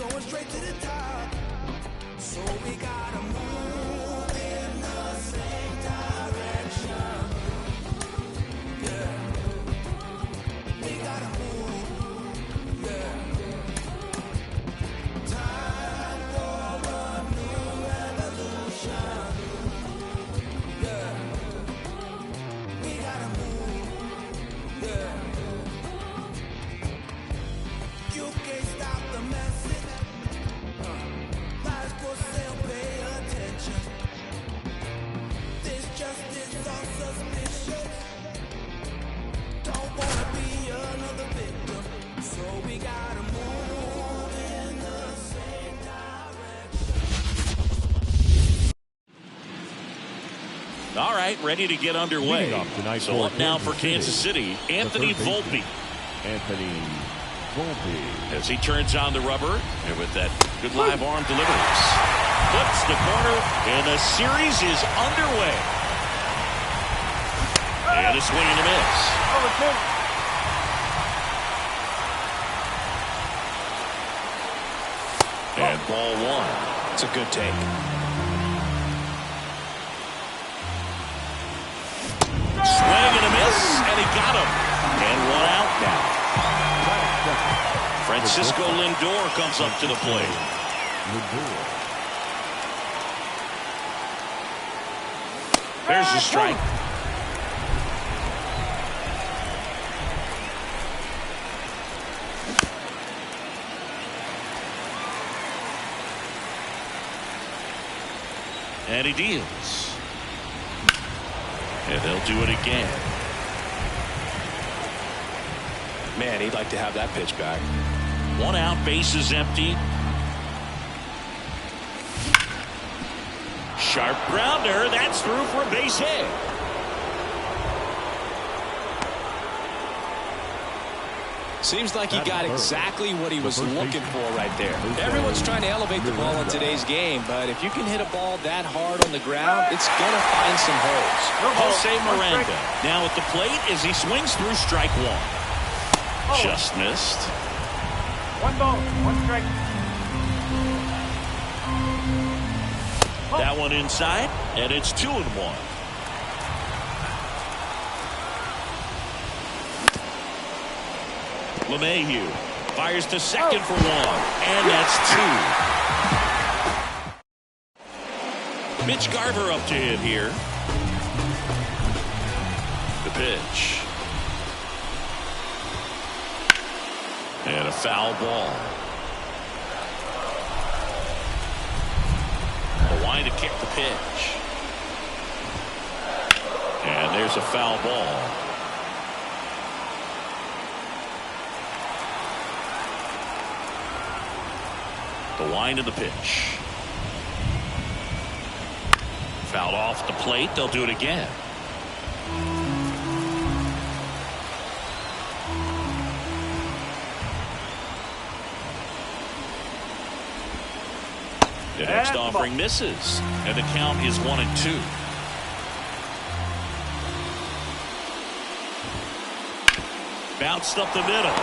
going straight to the top. So we gotta move in the same direction. Yeah. We gotta move. Yeah. Time for a new revolution. Yeah. We gotta move. Yeah. You can't stop the message. Lies for sale, pay attention. This justice on suspicion. Don't wanna be another victim. So we gotta move in the same direction. All right, ready to get underway. So up now for Kansas City, Anthony Volpe. Anthony Volpe. As he turns on the rubber, and with that good live arm delivers. Flips the corner, and the series is underway. And a swing and a miss. And ball one. It's a good take. Swing and a miss, and he got him. And one out now. Francisco Lindor comes up to the plate. There's the strike. And he deals. And they'll do it again. Man, he'd like to have that pitch back. One out, bases empty. Sharp grounder, that's through for a base hit. Seems like he got exactly what he was looking for right there. Everyone's trying to elevate the ball in today's game, but if you can hit a ball that hard on the ground, it's going to find some holes. Jose Miranda now at the plate as he swings through strike one. Just missed. One ball, one strike. That one inside, and it's 2-1. LeMahieu fires to second for one, and that's two. Mitch Garver up to hit here. The pitch. And a foul ball. Line to kick the pitch. And there's a foul ball. The line of the pitch. Fouled off the plate. They'll do it again. The next offering misses, and the count is 1-2. Bounced up the middle.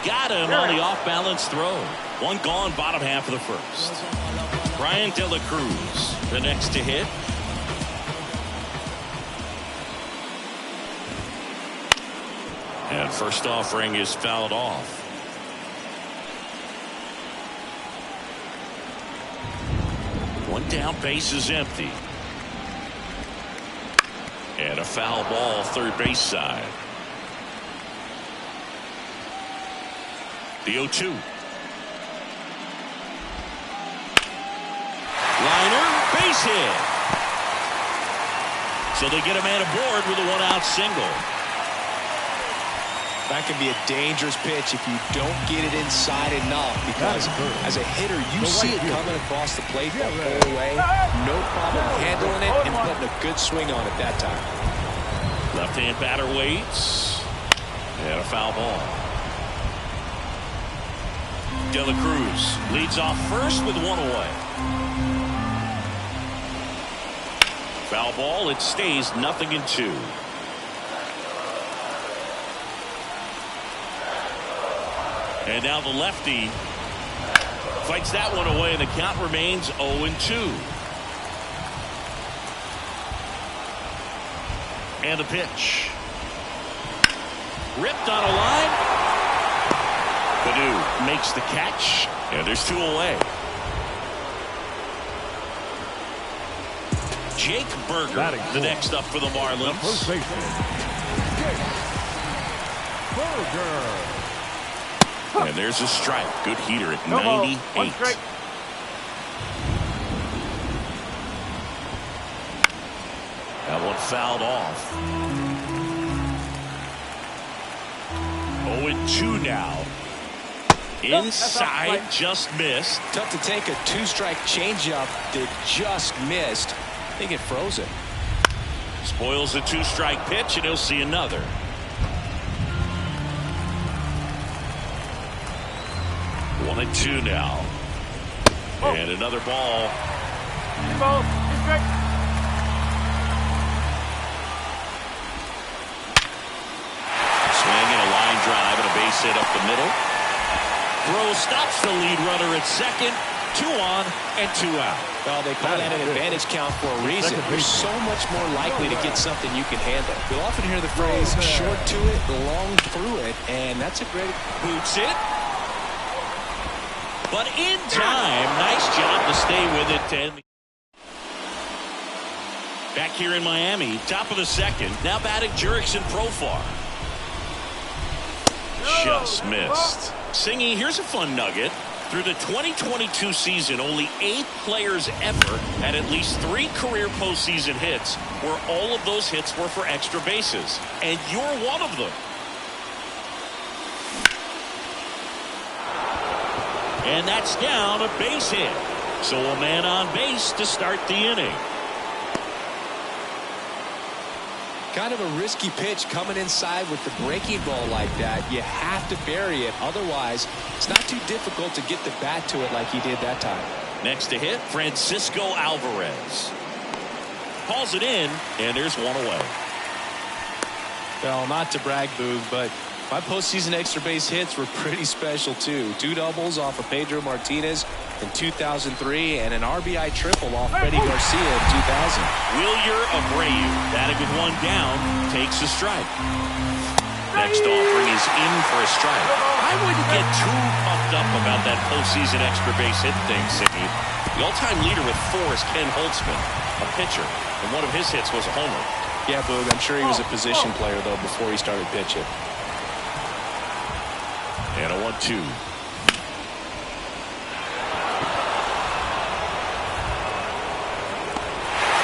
Got him on the off-balance throw. One gone, bottom half of the first. Brian De La Cruz, the next to hit. And first offering is fouled off. One down, base is empty. And a foul ball, third base side. The 0-2. Liner, base hit. So they get a man aboard with a one-out single. That can be a dangerous pitch if you don't get it inside enough, because as a hitter, you see it coming across the plate the whole way. No problem handling it and putting a good swing on it that time. Left-hand batter waits. And a foul ball. De La Cruz leads off first with one away. Foul ball. It stays 0-2. And now the lefty fights that one away, and the count remains 0-2. And the pitch. Ripped on a line. Baddoo makes the catch, and there's 2 away. Jake Burger, the next up for the Marlins. First baseman, Jake Burger. And there's a strike. Good heater at No ball. 98. 1 strike. That one fouled off. 0-2 now. Inside, just missed. Tough to take a 2-strike changeup that just missed. I think it froze it. Spoils a 2-strike pitch, and he'll see another. One and 2 now. And another ball. 2 balls. 2 strikes. Swinging a line drive and a base hit up the middle. Throw stops the lead runner at second. 2 on and 2 out. Well, they call that an advantage count for a reason. You're so much more likely to get something you can handle. You'll often hear the phrase short to it, long through it, and that's a great... Boots it. But in time, nice job to stay with it. Back here in Miami, top of the second. Now batting Jurickson Profar. Just missed. Singy, here's a fun nugget. Through the 2022 season, only 8 players ever had at least 3 career postseason hits, where all of those hits were for extra bases. And you're one of them. And that's down a base hit. So a man on base to start the inning. Kind of a risky pitch coming inside with the breaking ball like that. You have to bury it. Otherwise, it's not too difficult to get the bat to it like he did that time. Next to hit, Francisco Alvarez. Calls it in, and there's 1 away. Well, not to brag, Boog, but my postseason extra base hits were pretty special, too. 2 doubles off of Pedro Martinez in 2003 and an RBI triple off Freddie Garcia in 2000. Wilyer Abreu, batting with 1 down, takes a strike. Next offering is in for a strike. I wouldn't get too pumped up about that postseason extra base hit thing, Sidney. The all-time leader with 4 is Ken Holtzman, a pitcher, and one of his hits was a homer. Yeah, Boog, I'm sure he was a position player, though, before he started pitching. And a 1-2.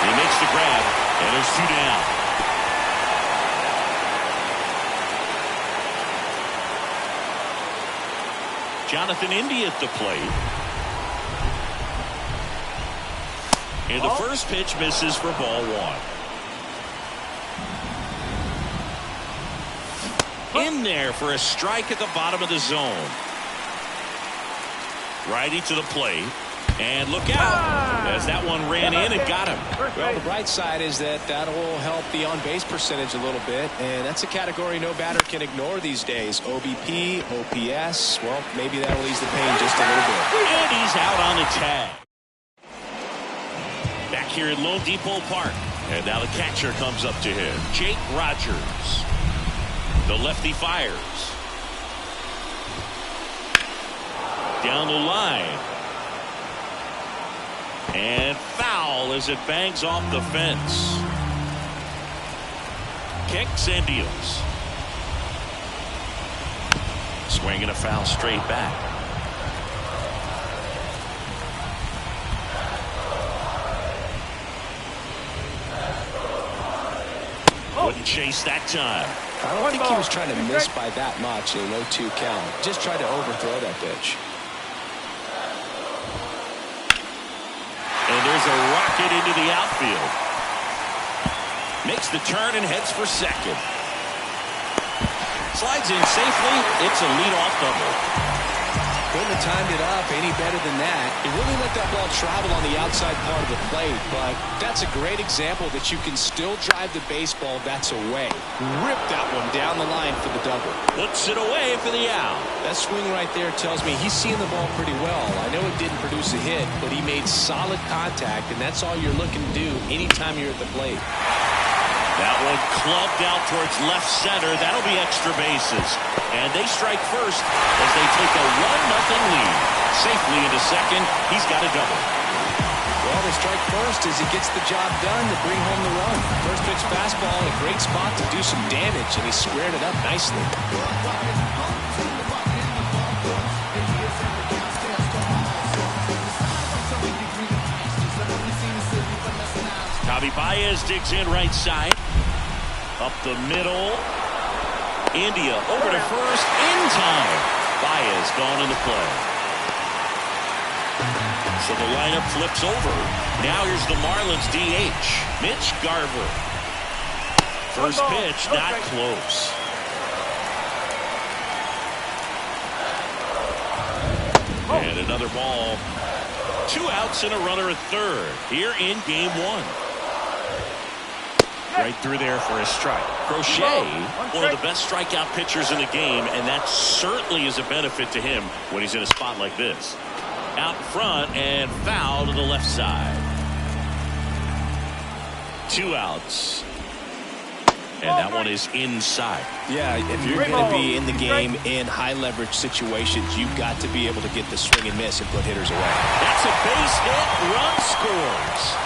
He makes the grab, and there's 2 down. Jonathan India at the plate. And the first pitch misses for ball 1. In there for a strike at the bottom of the zone. Righty to the plate. And look out as that one ran in and got him. Well, the bright side is that will help the on-base percentage a little bit, and that's a category no batter can ignore these days. OBP, OPS, well, maybe that'll ease the pain just a little bit. And he's out on the tag. Back here at Lone Depot Park. And now the catcher comes up to him. Jake Rogers. The lefty fires. Down the line. And foul as it bangs off the fence. Kicks and deals. Swinging a foul straight back. Wouldn't chase that time. I don't think he was trying to miss by that much in a 0-2 count. Just tried to overthrow that pitch. And there's a rocket into the outfield. Makes the turn and heads for second. Slides in safely. It's a leadoff double. Couldn't have timed it up any better than that. He really let that ball travel on the outside part of the plate, but that's a great example that you can still drive the baseball that's away. Rip that one down the line for the double. Puts it away for the out. That swing right there tells me he's seeing the ball pretty well. I know it didn't produce a hit, but he made solid contact, and that's all you're looking to do anytime you're at the plate. That one clubbed out towards left center. That'll be extra bases. And they strike first as they take a 1-0 lead. Safely into second. He's got a double. Well, they strike first as he gets the job done to bring home the run. First pitch fastball in a great spot to do some damage, and he squared it up nicely. Javi Baez digs in right side. Up the middle. India over to first in time. Baez gone into play. So the lineup flips over. Now here's the Marlins DH, Mitch Garver. First pitch, not close. And another ball. 2 outs and a runner at third here in game 1. Right through there for a strike. Crochet, one of the best strikeout pitchers in the game, and that certainly is a benefit to him when he's in a spot like this. Out front and foul to the left side. 2 outs. And that one is inside. Yeah, if you're going to be in the game in high leverage situations, you've got to be able to get the swing and miss and put hitters away. That's a base hit. Run scores.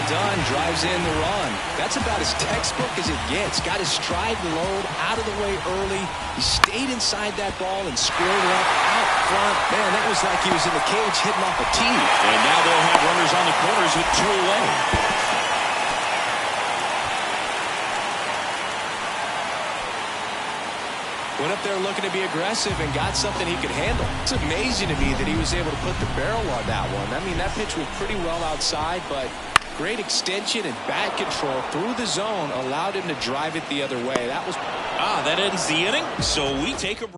Done, drives in the run. That's about as textbook as it gets. Got his stride load out of the way early. He stayed inside that ball and squared it up out front. Man, that was like he was in the cage hitting off a tee. And now they'll have runners on the corners with 2 away. Went up there looking to be aggressive and got something he could handle. It's amazing to me that he was able to put the barrel on that one. I mean, that pitch was pretty well outside, but great extension and bat control through the zone allowed him to drive it the other way. That ends the inning. So we take a break.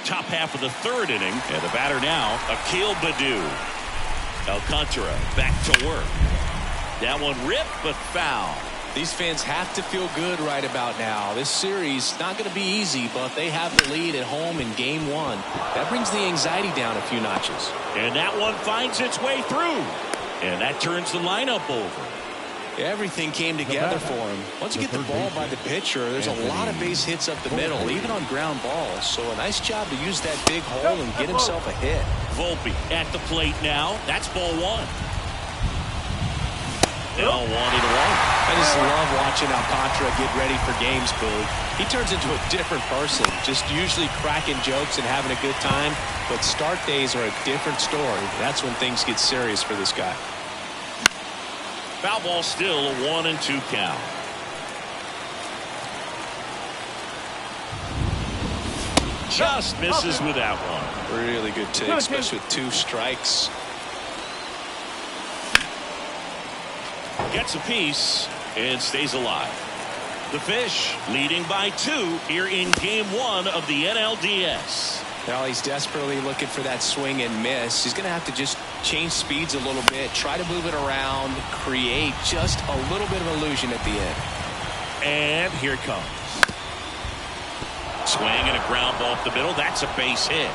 Top half of the 3rd inning. And the batter now, Akil Baddoo. Alcantara back to work. That one ripped but foul. These fans have to feel good right about now. This series not going to be easy, but they have the lead at home in game 1. That brings the anxiety down a few notches. And that one finds its way through. And that turns the lineup over. Everything came together for him. Once you get the ball by the pitcher, there's a lot of base hits up the middle, even on ground balls. So a nice job to use that big hole and get himself a hit. Volpe at the plate now. That's ball 1. L 1-1. I just love watching Alcantara get ready for games, Boog. He turns into a different person, just usually cracking jokes and having a good time. But start days are a different story. That's when things get serious for this guy. Foul ball still, a 1-2 count. Just misses with that one. Really good take, especially with 2 strikes. Gets a piece and stays alive. The Fish leading by 2 here in game 1 of the NLDS. Well, he's desperately looking for that swing and miss. He's going to have to just change speeds a little bit, try to move it around, create just a little bit of illusion at the end. And here it comes. Swing and a ground ball up the middle. That's a base hit.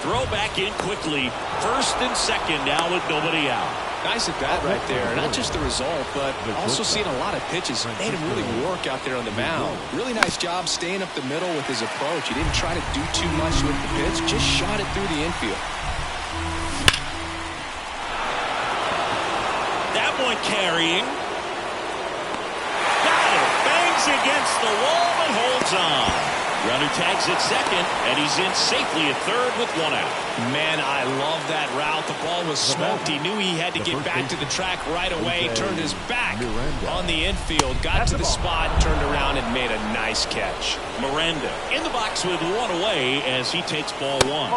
Throw back in quickly. First and second now with nobody out. Nice at bat right there. Not just the result, but also seeing a lot of pitches. Made him really work out there on the mound. Really nice job staying up the middle with his approach. He didn't try to do too much with the pitch. Just shot it through the infield. That one carrying. Got it. Bangs against the wall and holds on. Runner tags at second, and he's in safely at third with 1 out. Man, I love that route. The ball was smoked. He knew he had to get back to the track right away. Turned his back on the infield. Got to the spot, turned around, and made a nice catch. Miranda in the box with 1 away as he takes ball 1.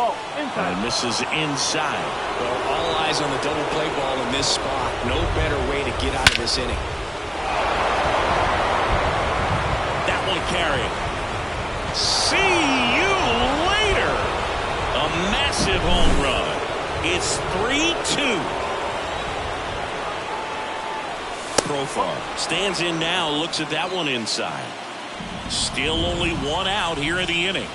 And misses inside. Well, all eyes on the double play ball in this spot. No better way to get out of this inning. massive home run. It's 3-2. Profar stands in now, looks at that one inside. Still only one out here in the inning.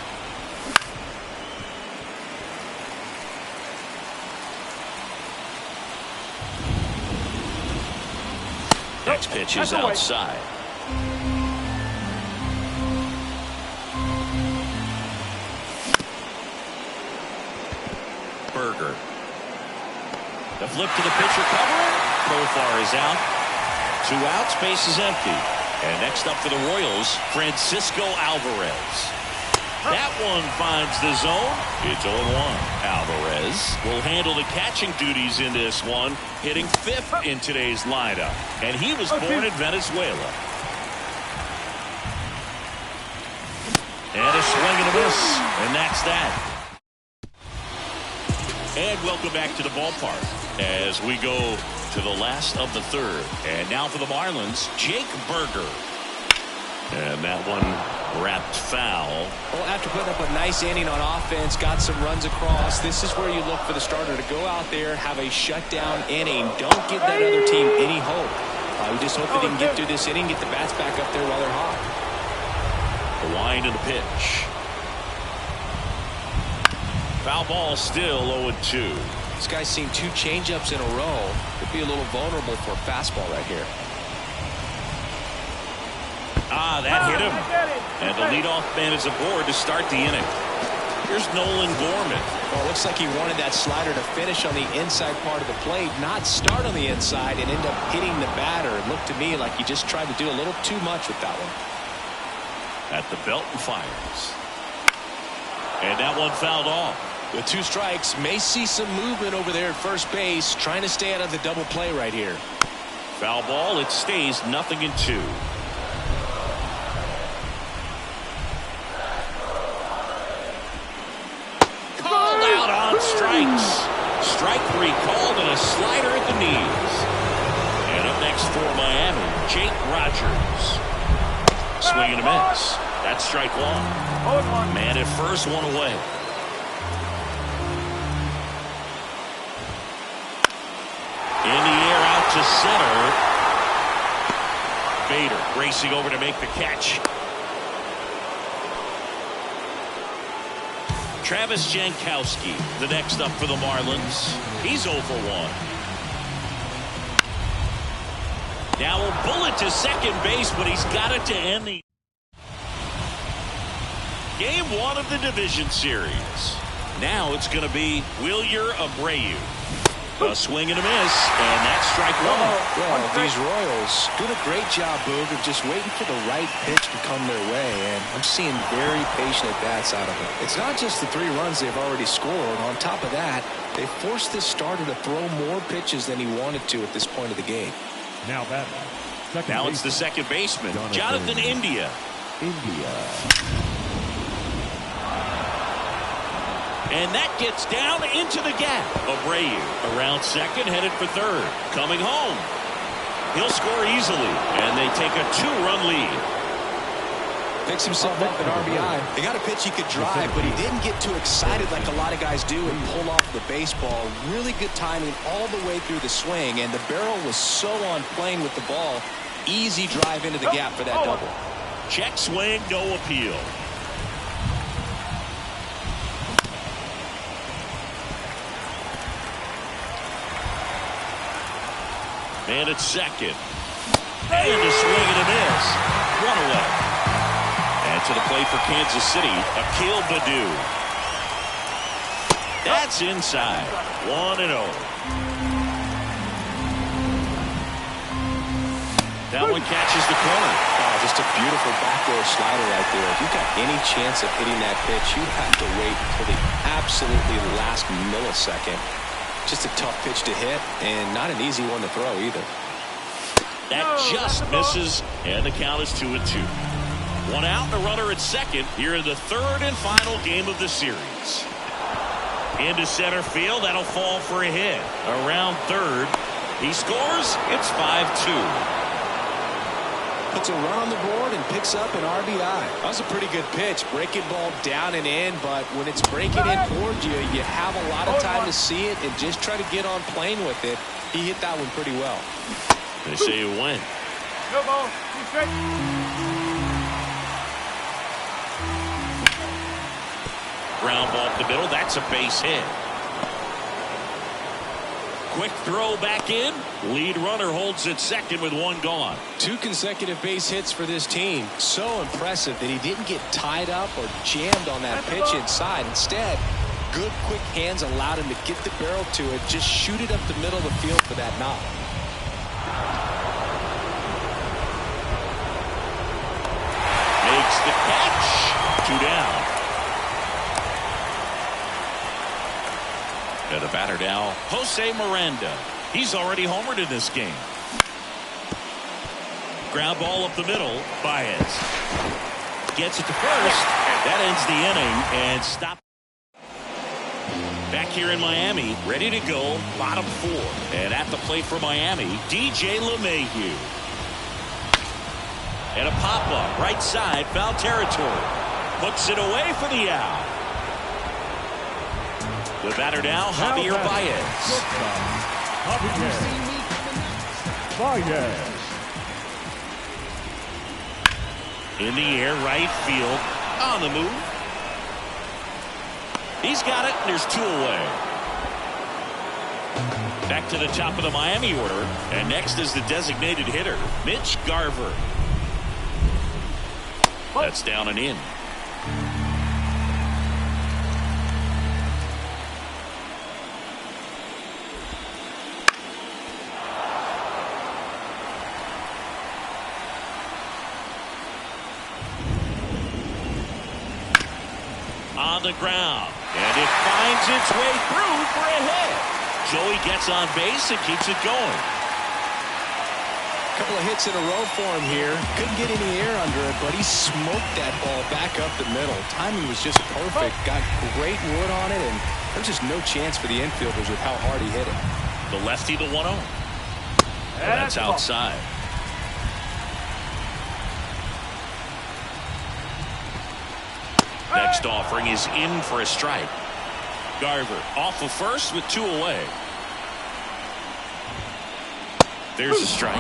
Next pitch is outside. Berger. The flip to the pitcher covering. Profar is out. 2 outs, base is empty. And next up for the Royals, Francisco Alvarez. That one finds the zone. It's 0-1. Alvarez will handle the catching duties in this one, hitting 5th in today's lineup. And he was born in Venezuela. And a swing and a miss. And that's that. And welcome back to the ballpark as we go to the last of the third. And now for the Marlins, Jake Berger. And that one wrapped foul. Well, after putting up a nice inning on offense, got some runs across, this is where you look for the starter to go out there, have a shutdown inning. Don't give that other team any hope. We just hope that he can get through this inning, get the bats back up there while they're hot. The wind and the pitch. Foul ball, still 0-2. This guy's seen 2 changeups in a row. Could be a little vulnerable for a fastball right here. That hit him. And the leadoff man is aboard to start the inning. Here's Nolan Gorman. Well, it looks like he wanted that slider to finish on the inside part of the plate, not start on the inside and end up hitting the batter. It looked to me like he just tried to do a little too much with that one. At the belt and fires. And that one fouled off. With 2 strikes, may see some movement over there at first base, trying to stay out of the double play right here. Foul ball, it stays 0-2. Called out on strikes. Strike 3 called and a slider at the knees. And up next for Miami, Jake Rogers. Swing and a miss. That's strike 1. Man at first, 1 away. In the air out to center. Bader racing over to make the catch. Travis Jankowski, the next up for the Marlins. He's 0 for 1. Now a bullet to second base, but he's got it to end the Game 1 of the division series. Now it's going to be Wilyer Abreu. A swing and a miss, and that's strike 1. Well, these Royals doing a great job, Boog, of just waiting for the right pitch to come their way, and I'm seeing very patient at-bats out of them. It's not just the 3 runs they've already scored. On top of that, they forced this starter to throw more pitches than he wanted to at this point of the game. Now that. Now it's the second baseman, Jonathan India. And that gets down into the gap. Abreu around second, headed for third. Coming home. He'll score easily, and they take a 2-run lead. Picks himself up at RBI. They got a pitch he could drive, but he didn't get too excited like a lot of guys do and pull off the baseball. Really good timing all the way through the swing, and the barrel was so on plane with the ball. Easy drive into the gap for that double. Check swing, no appeal. And it's second. And a swing and a miss. 1 away. And to the plate for Kansas City, Akil Baddoo. That's inside. 1-0. That one catches the corner. Oh, just a beautiful backdoor slider right there. If you've got any chance of hitting that pitch, you have to wait until the absolutely last millisecond. Just a tough pitch to hit, and not an easy one to throw either. That just misses, and the count is 2-2. 1 out and a runner at second here in the third and final game of the series. Into center field, that'll fall for a hit. Around third, he scores. It's 5-2. puts a run on the board and picks up an RBI. That was a pretty good pitch. Breaking ball down and in, but when it's breaking in towards you, you have a lot of time to see it and just try to get on plane with it. He hit that one pretty well. They say you win. No ball. Be straight. Ground ball up the middle. That's a base hit. Quick throw back in. Lead runner holds at second with one gone. 2 consecutive base hits for this team. So impressive that he didn't get tied up or jammed on that pitch inside. Instead, good quick hands allowed him to get the barrel to it, just shoot it up the middle of the field for that knock. Makes the catch. 2 down. And the batter now, Jose Miranda. He's already homered in this game. Ground ball up the middle. Baez gets it to first. That ends the inning and stop. Back here in Miami, ready to go, bottom 4. And at the plate for Miami, DJ LeMahieu. And a pop-up, right side, foul territory. Puts it away for the out. The batter now, Javier Baez. Baez. In the air, right field, on the move. He's got it, and there's 2 away. Back to the top of the Miami order, and next is the designated hitter, Mitch Garver. That's down and in. On the ground, and it finds its way through for a hit. Joey gets on base and keeps it going. A couple of hits in a row for him here. Couldn't get any air under it, but he smoked that ball back up the middle. Timing was just perfect. Got great wood on it, and there's just no chance for the infielders with how hard he hit it. The lefty, the 1-0. That's outside. Next offering is in for a strike. Garver off of first with 2 away. There's a strike.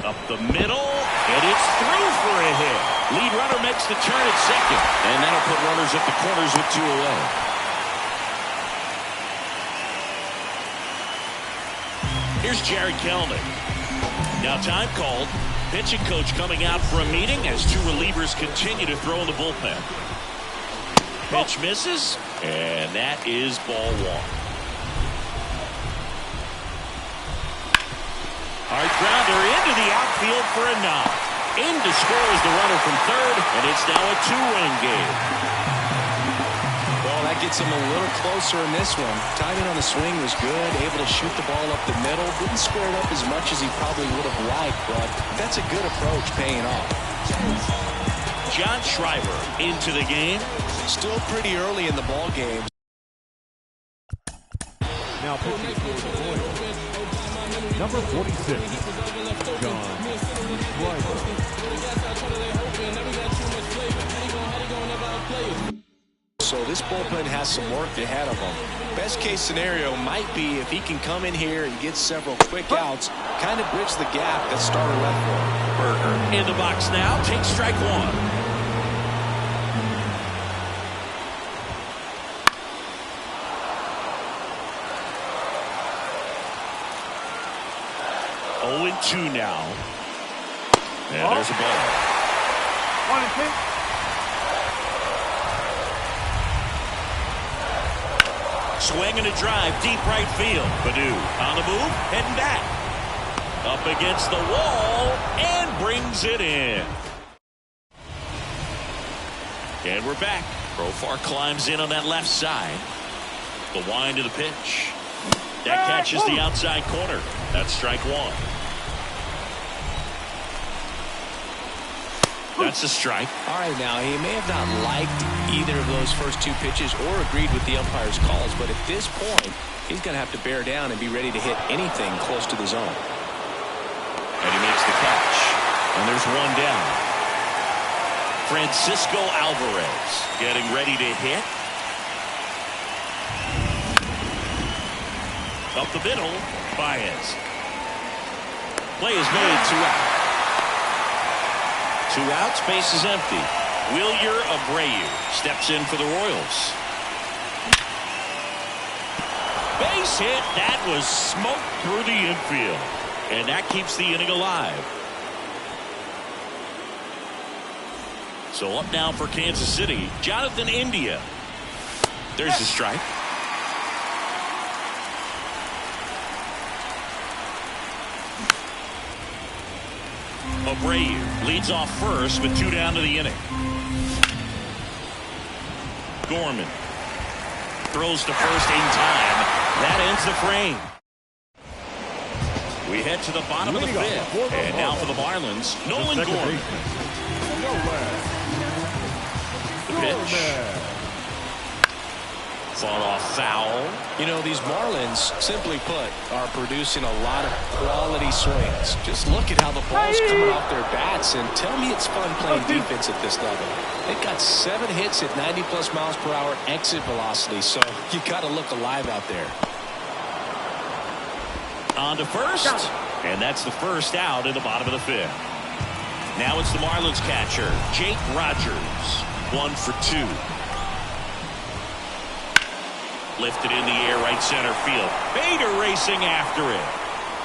Up the middle, and it's through for a hit. Lead runner makes the turn at second, and that'll put runners at the corners with 2 away. Here's Jared Kelnick. Now time called. Pitching coach coming out for a meeting as 2 relievers continue to throw in the bullpen. Pitch misses, and that is ball 1. Hard grounder into the outfield for a knock. In to score is the runner from third, and it's now a 2-run game. Well, that gets him a little closer in this one. Timing on the swing was good, able to shoot the ball up the middle. Didn't square it up as much as he probably would have liked, but that's a good approach, paying off. John Schreiber into the game. Still pretty early in the ball game. Now pitching for the Royals, number 46, John Schreiber. So this bullpen has some work ahead of him. Best case scenario might be if he can come in here and get several quick outs, kind of bridge the gap that starter left for him. Berger in the box now, takes strike 1. And 2 now. And there's a ball. 1-2. Swing and a drive, deep right field. Baddoo on the move, heading back. Up against the wall, and brings it in. And we're back. Profar climbs in on that left side. The wind of the pitch. That catches the outside corner. That's strike 1. That's a strike. All right, now, he may have not liked either of those first 2 pitches or agreed with the umpire's calls, but at this point, he's going to have to bear down and be ready to hit anything close to the zone. And he makes the catch. And there's one down. Francisco Alvarez getting ready to hit. Up the middle, Baez. Play is made, 2 out. 2 outs, base is empty. Wilyer Abreu steps in for the Royals. Base hit. That was smoked through the infield. And that keeps the inning alive. So up now for Kansas City, Jonathan India. There's the strike. Abreu leads off first with 2 down to the inning. Gorman throws to first in time. That ends the frame. We head to the bottom of the 5th. And now for the Marlins, Nolan Gorman. The pitch. Fought off foul. You know, these Marlins, simply put, are producing a lot of quality swings. Just look at how the ball's coming off their bats, and tell me it's fun playing defense at this level. They've got 7 hits at 90+ miles per hour exit velocity, so you got to look alive out there. On to first, and that's the first out in the bottom of the 5th. Now it's the Marlins catcher, Jake Rogers. 1 for 2. Lifted in the air, right center field. Bader racing after it.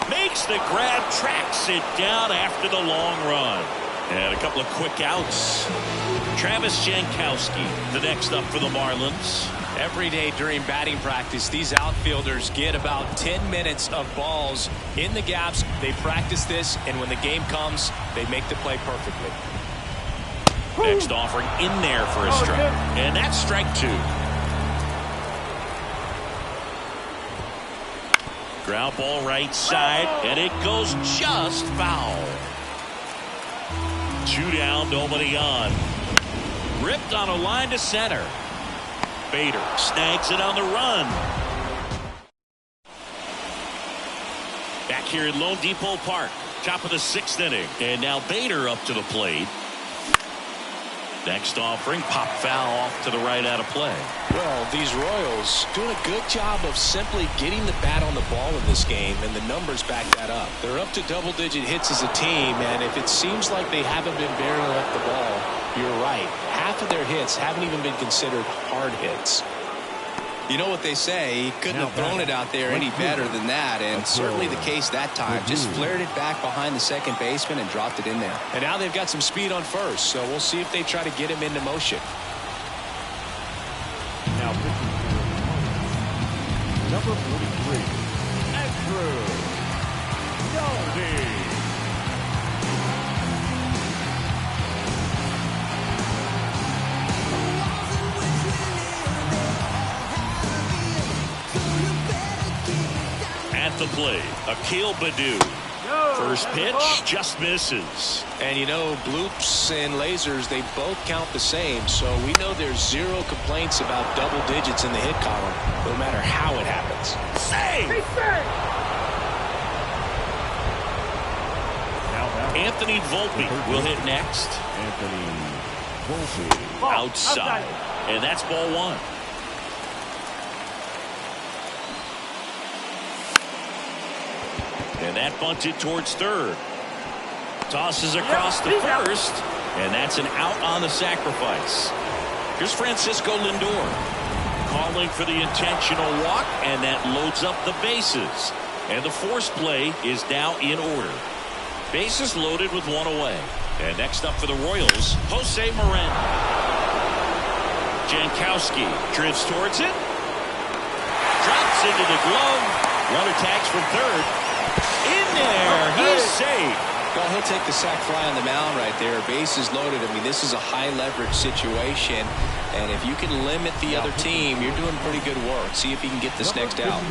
Makes the grab, tracks it down after the long run. And a couple of quick outs. Travis Jankowski, the next up for the Marlins. Every day during batting practice, these outfielders get about 10 minutes of balls in the gaps. They practice this, and when the game comes, they make the play perfectly. Next offering in there for a strike. And that's strike 2. Ground ball right side, and it goes just foul. 2 down, nobody on. Ripped on a line to center. Bader snags it on the run. Back here at Lone Depot Park, top of the 6th inning. And now Bader up to the plate. Next offering, pop foul off to the right out of play. Well, these Royals doing a good job of simply getting the bat on the ball in this game, and the numbers back that up. They're up to double-digit hits as a team, and if it seems like they haven't been barreling up the ball, you're right. Half of their hits haven't even been considered hard hits. You know what they say, he couldn't have thrown it out there any better than that, and certainly the case that time. Just flared it back behind the second baseman and dropped it in there. And now they've got some speed on first, so we'll see if they try to get him into motion. Now pitching for number 43, Andrew Yardy. At the plate, Akil Baddoo. First pitch just misses. And you know, bloops and lasers, they both count the same, so we know there's 0 complaints about double digits in the hit column, no matter how it happens. Save! Anthony Volpe will hit next. Anthony Volpe. Outside. And that's ball 1. And that bunted towards third. Tosses across to first. And that's an out on the sacrifice. Here's Francisco Lindor calling for the intentional walk, and that loads up the bases. And the force play is now in order. Bases loaded with 1 away. And next up for the Royals, Jose Moreno. Jankowski drifts towards it. Drops into the glove. Runner tags from third. In there, he's safe. Well, he'll take the sac fly on the mound right there. Bases loaded. I mean, this is a high leverage situation, and if you can limit the other team, you're doing pretty good work. See if he can get this next out.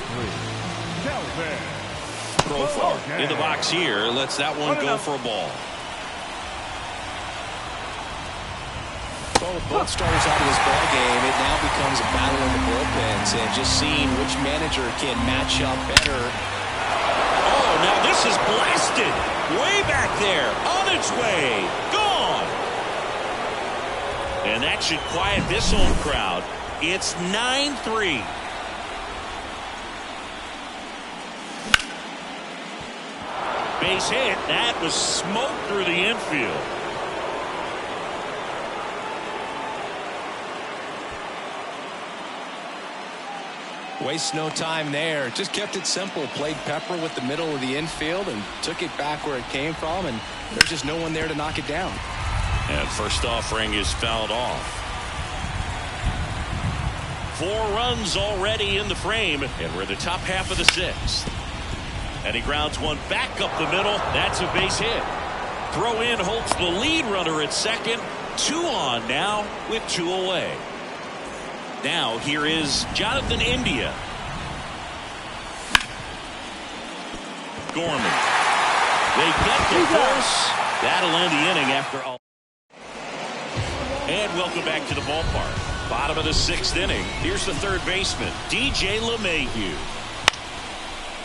Profar in the box here lets that one go for a ball. Well, with both starters out of this ball game, it now becomes a battle in the bullpens, and just seeing which manager can match up better. Oh, now this is blasted. Way back there. On its way. Gone. And that should quiet this home crowd. It's 9-3. Base hit. That was smoke through the infield. Waste no time there. Just kept it simple. Played pepper with the middle of the infield and took it back where it came from, and there's just no one there to knock it down. And first offering is fouled off. 4 runs already in the frame, and we're in the top half of the 6th. And he grounds one back up the middle. That's a base hit. Throw in holds the lead runner at second. 2 on now with 2 away. Now here is Jonathan India. Gorman. They get the force. That'll end the inning after all. And welcome back to the ballpark. Bottom of the 6th inning. Here's the third baseman, DJ LeMahieu.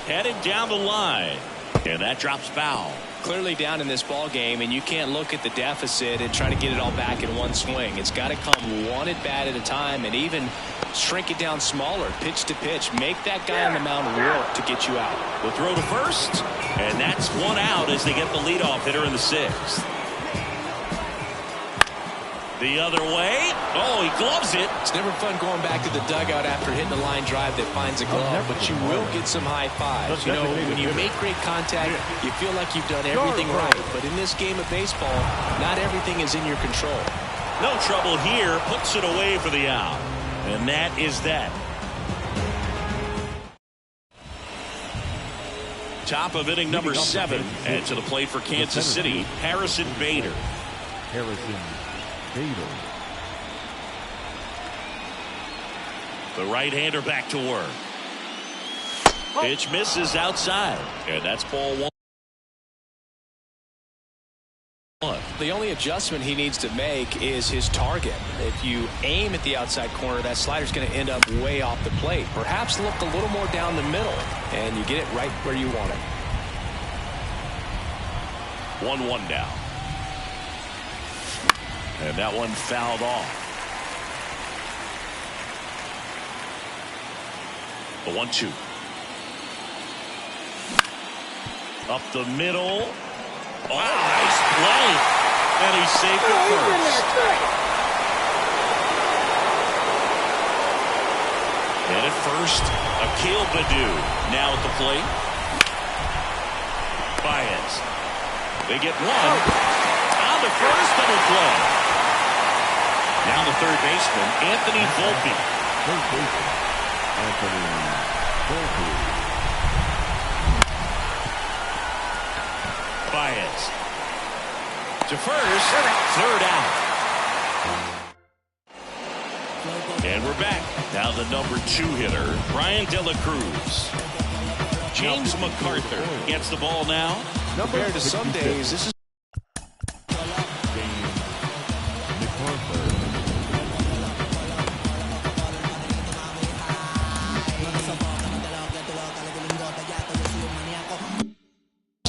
Headed down the line. And that drops foul. Clearly down in this ball game, and you can't look at the deficit and try to get it all back in one swing. It's got to come one at bat at a time, and even shrink it down smaller, pitch to pitch. Make that guy on the mound work to get you out. The throw to first, and that's 1 out as they get the leadoff hitter in the 6th. The other way. Oh, he gloves it. It's never fun going back to the dugout after hitting a line drive that finds a glove, but you will get some high fives. You know, when you make great contact, you feel like you've done everything right. But in this game of baseball, not everything is in your control. No trouble here. Puts it away for the out. And that is that. Top of inning number 7. And to the plate for Kansas City, Harrison Bader. Harrison Bader. The right-hander back to work. Pitch misses outside. And that's ball 1. The only adjustment he needs to make is his target. If you aim at the outside corner, that slider's going to end up way off the plate. Perhaps look a little more down the middle, and you get it right where you want it. 1-1 down. And that one fouled off. The 1-2. Up the middle. Oh, nice play. And he's safe at first. And at first, Akil Baddoo now at the plate. Baez. They get one. On the first, double play. Now the third baseman, Anthony Volpe. Third baseman, Anthony Volpe. Baez. To first, third out. And we're back. Now the number 2 hitter, Brian De La Cruz. James MacArthur gets the ball now. Compared to some days, this is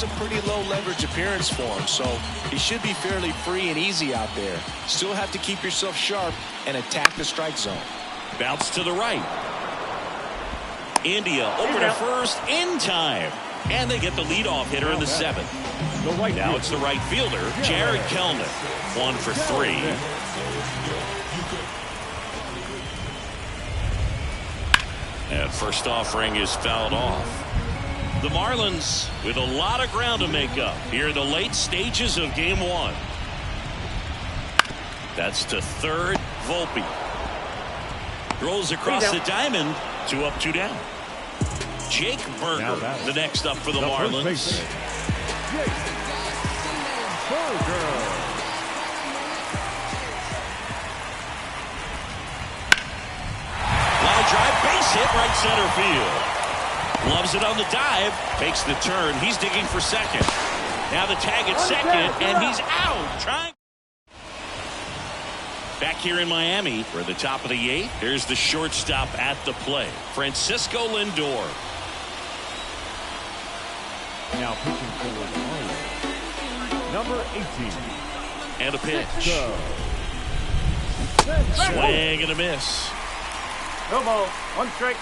a pretty low leverage appearance for him, so he should be fairly free and easy out there. Still have to keep yourself sharp and attack the strike zone. Bounce to the right. India over to first in time. And they get the leadoff hitter in the 7th. Now it's the right fielder, Jared Kelenic. 1 for 3. And first offering is fouled off. The Marlins with a lot of ground to make up here in the late stages of game 1. That's to third, Volpe. Throws across the diamond, 2 up, 2 down. Jake Burger, the next up for the Marlins. Jake Burger. Line drive, base hit, right center field. Loves it on the dive, takes the turn. He's digging for second. Now the tag at second, and he's out. Back here in Miami, we're at the top of the 8th. Here's the shortstop at the plate, Francisco Lindor. Now pitching for the Marlins, number 18. And a pitch. Go. Swing and a miss. No ball. One strike.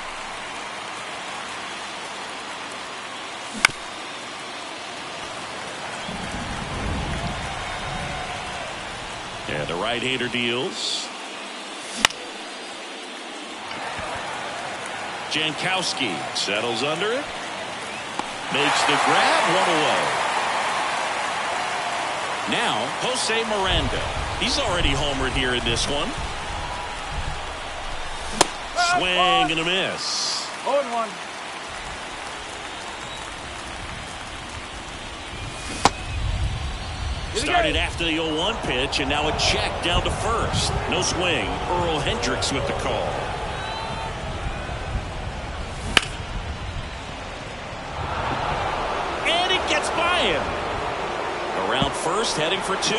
And the right-hander deals. Jankowski settles under it. Makes the grab, one away. Now, Jose Miranda. He's already homered here in this one. Swing and a miss. 0-1. Started after the 0-1 pitch, and now a check down to first. No swing. Earl Hendricks with the call. And it gets by him. Around first, heading for 2.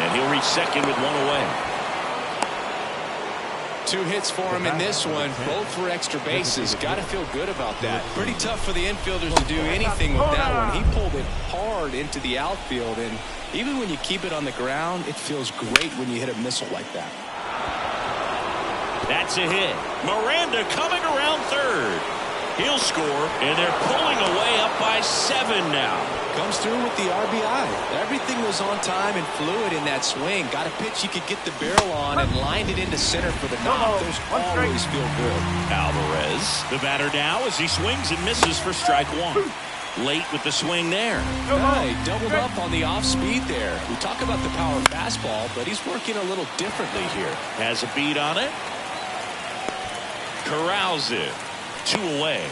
And he'll reach second with 1 away. 2 hits for him in this one, both for extra bases. Got to feel good about that. Pretty tough for the infielders to do anything with that one. He pulled it hard into the outfield, and even when you keep it on the ground, it feels great when you hit a missile like that. That's a hit. Miranda coming around third. He'll score, and they're pulling away up by 7 now. Comes through with the RBI. Everything was on time and fluid in that swing. Got a pitch you could get the barrel on and lined it into center for the knock. Those always feel good. Alvarez, the batter now as he swings and misses for strike 1. Late with the swing there. He doubled up on the off speed there. We talk about the power fastball, but he's working a little differently here. Has a beat on it. Corrals it. 2 away.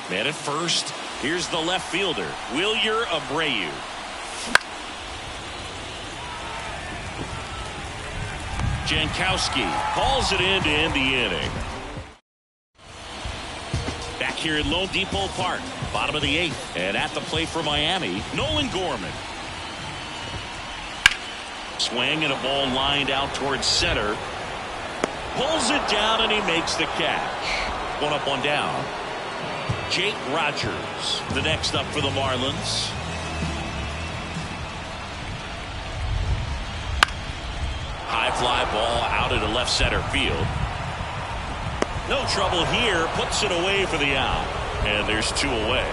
Man at first. Here's the left fielder, Wilyer Abreu. Jankowski hauls it in to end the inning. Back here at Lone Depot Park, bottom of the 8th, and at the plate for Miami, Nolan Gorman. Swing and a ball lined out towards center. Pulls it down and he makes the catch. 1 up, 1 down. Jake Rogers, the next up for the Marlins. High fly ball out into left center field. No trouble here. Puts it away for the out. And there's 2 away.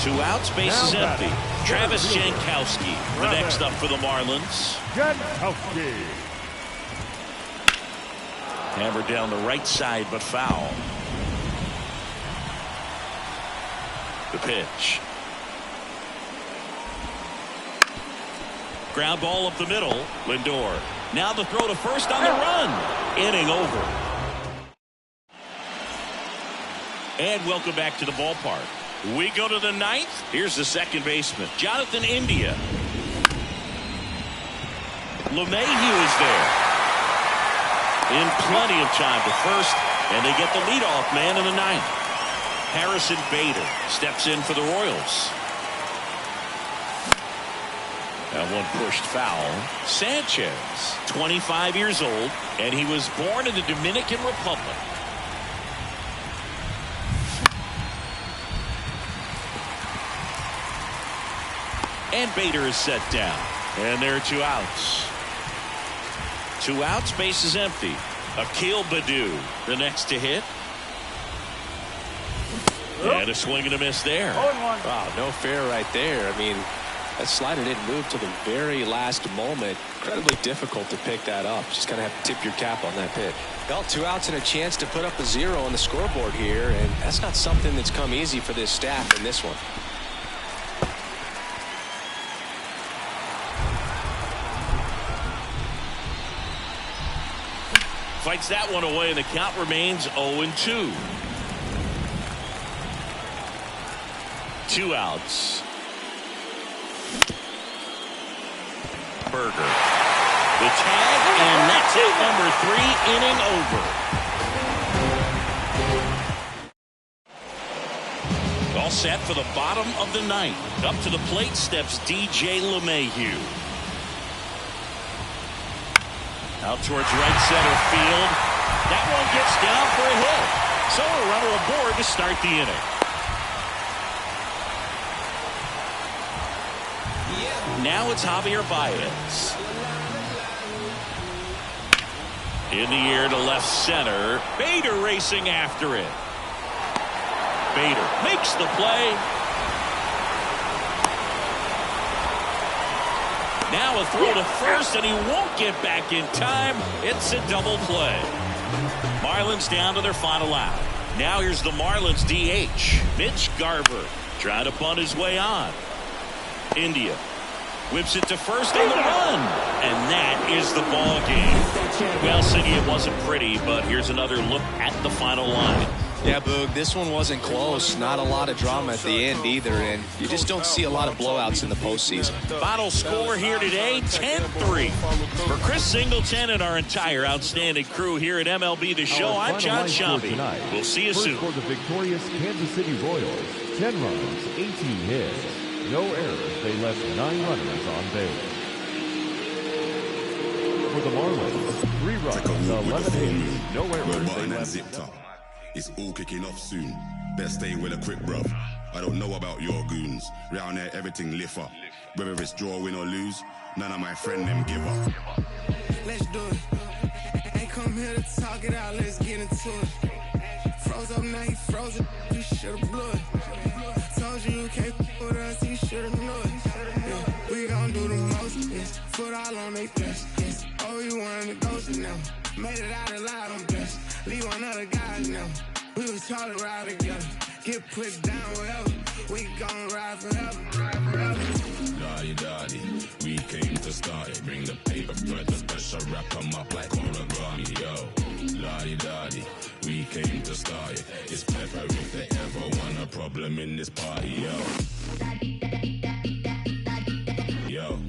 2 outs, bases empty. Travis Jankowski, the next up for the Marlins. Jankowski. Hammered down the right side, but foul. The pitch. Ground ball up the middle. Lindor. Now the throw to first on the run. Inning over. And welcome back to the ballpark. We go to the 9th. Here's the second baseman, Jonathan India. LeMahieu is there. In plenty of time to first, and they get the leadoff man in the 9th. Harrison Bader steps in for the Royals. That one pushed foul. Sanchez, 25 years old, and he was born in the Dominican Republic. And Bader is set down. And there are 2 outs. 2 outs, base is empty. Akil Baddoo, the next to hit. And a swing and a miss there. 0-1. Wow, no fair right there. I mean, that slider didn't move till the very last moment. Incredibly difficult to pick that up. Just kind of have to tip your cap on that pitch. Well, 2 outs and a chance to put up a 0 on the scoreboard here, and that's not something that's come easy for this staff in this one. Fights that one away, and the count remains 0-2. 2 outs. Berger. The tag, and that's it. Number 3, inning over. all set for the bottom of the ninth. Up to the plate steps DJ LeMahieu. Out towards right center field. That one gets down for a hit. So a runner aboard to start the inning. Now it's Javier Baez. In the air to left center. Bader racing after it. Bader makes the play. Now a throw to first, and he won't get back in time. It's a double play. Marlins down to their final out. Now here's the Marlins DH, Mitch Garver, trying to bunt his way on. India whips it to first on the run, and that is the ball game. Well, City, it wasn't pretty, but here's another look at the final line. Yeah, Boog, this one wasn't close. Not a lot of drama at the end either, and you just don't see a lot of blowouts in the postseason. Final score here today, 10-3. For Chris Singleton and our entire outstanding crew here at MLB The Show, I'm John Shambi. We'll see you soon. For the victorious Kansas City Royals, 10 runs, 18 hits, no errors. They left 9 runners on base. For the Marlins, 3 runs, 11 hits, no errors. They left. It's all kicking off soon. Best stay with a quick, bruv. I don't know about your goons. Round here, everything lift up. Whether it's draw, win or lose, none of my friend them give up. Let's do it. Ain't come here to talk it out, let's get into it. Froze up, now he frozen. You should've blew it. Told you you can't with us, you should've knew it. Yeah. We gon' do the most, yes. Foot all on they flesh, yes. Oh, you wanted to go to now. Made it out alive, I'm blessed. Leave one other guy now. We was trying to ride together. Get put down wherever. We gon' ride forever. Daddy, we came to start it. Bring the paper, thread the pressure, wrap them up like origami, yo. Daddy, we came to start it. It's pepper if they ever want a problem in this party, yo. Yo.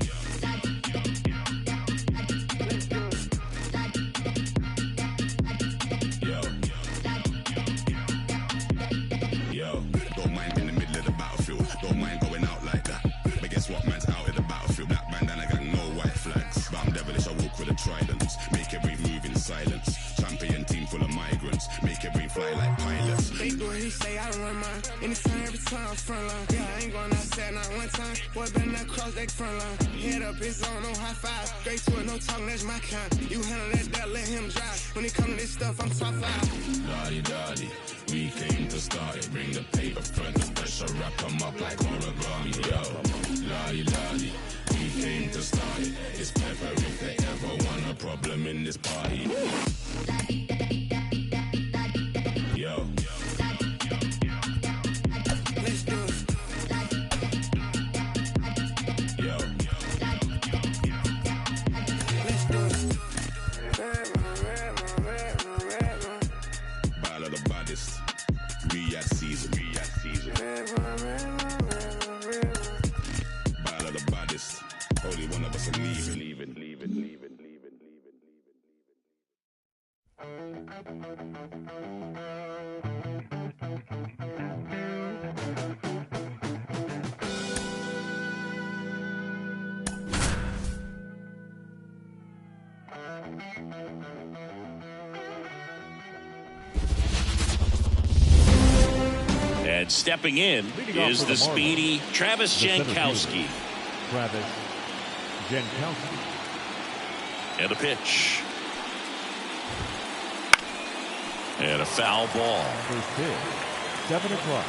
Don't mind in the middle of the battlefield. Don't mind going out like that. But guess what, man's out in the battlefield. Black bandana gang, no white flags. But I'm devilish, I walk with a trident. Make every move in silence. Champion team full of migrants. Make every fly like pilots. They do what he say, I run mine. Anytime, every time, front line. Yeah, I ain't going outside not one time. Boy, better not cross that front line. Head up, it's on, no high five. Straight to it, no talking, that's my kind. You handle that, let him drive. When it come to this stuff, I'm top 5. Daddy, we came to start it. Bring the paper, thread the pressure, wrap them up like origami, yo. Daddy, we came to start it. It's pepper if they ever want a problem in this party. Yo. Let's do it. Yo. Let's do it. Battle of the baddest. Riyadh season. Battle of the baddest. Only one of us are leaving. And stepping in is the speedy Travis Jankowski. Travis Jankowski. And a pitch. And a foul ball. First pitch, 7 o'clock.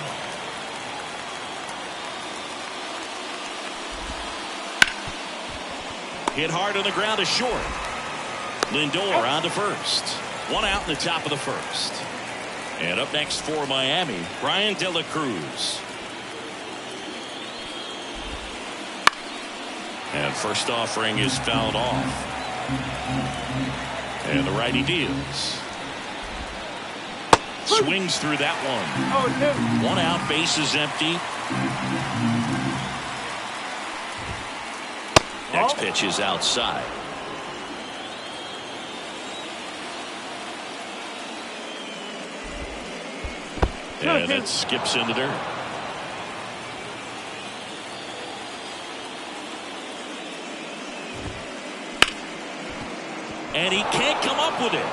Hit hard on the ground to short. Lindor on to first. 1 out in the top of the first. And up next for Miami, Brian De La Cruz. And first offering is fouled off. And the righty deals. Swings through that one. 1 out, bases empty. Next pitch is outside. And it skips in the dirt. And he can't come up with it.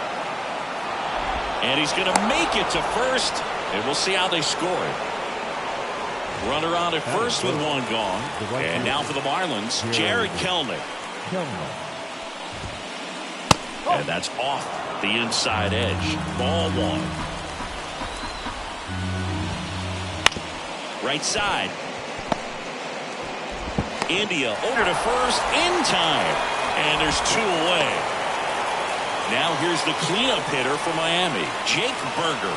And he's going to make it to first. And we'll see how they score it. Runner on at first with one gone. And now for the Marlins, Jared Kelenic. And that's off the inside edge. Ball one. Right side. India over to first in time. And there's two away. Now here's the cleanup hitter for Miami, Jake Burger.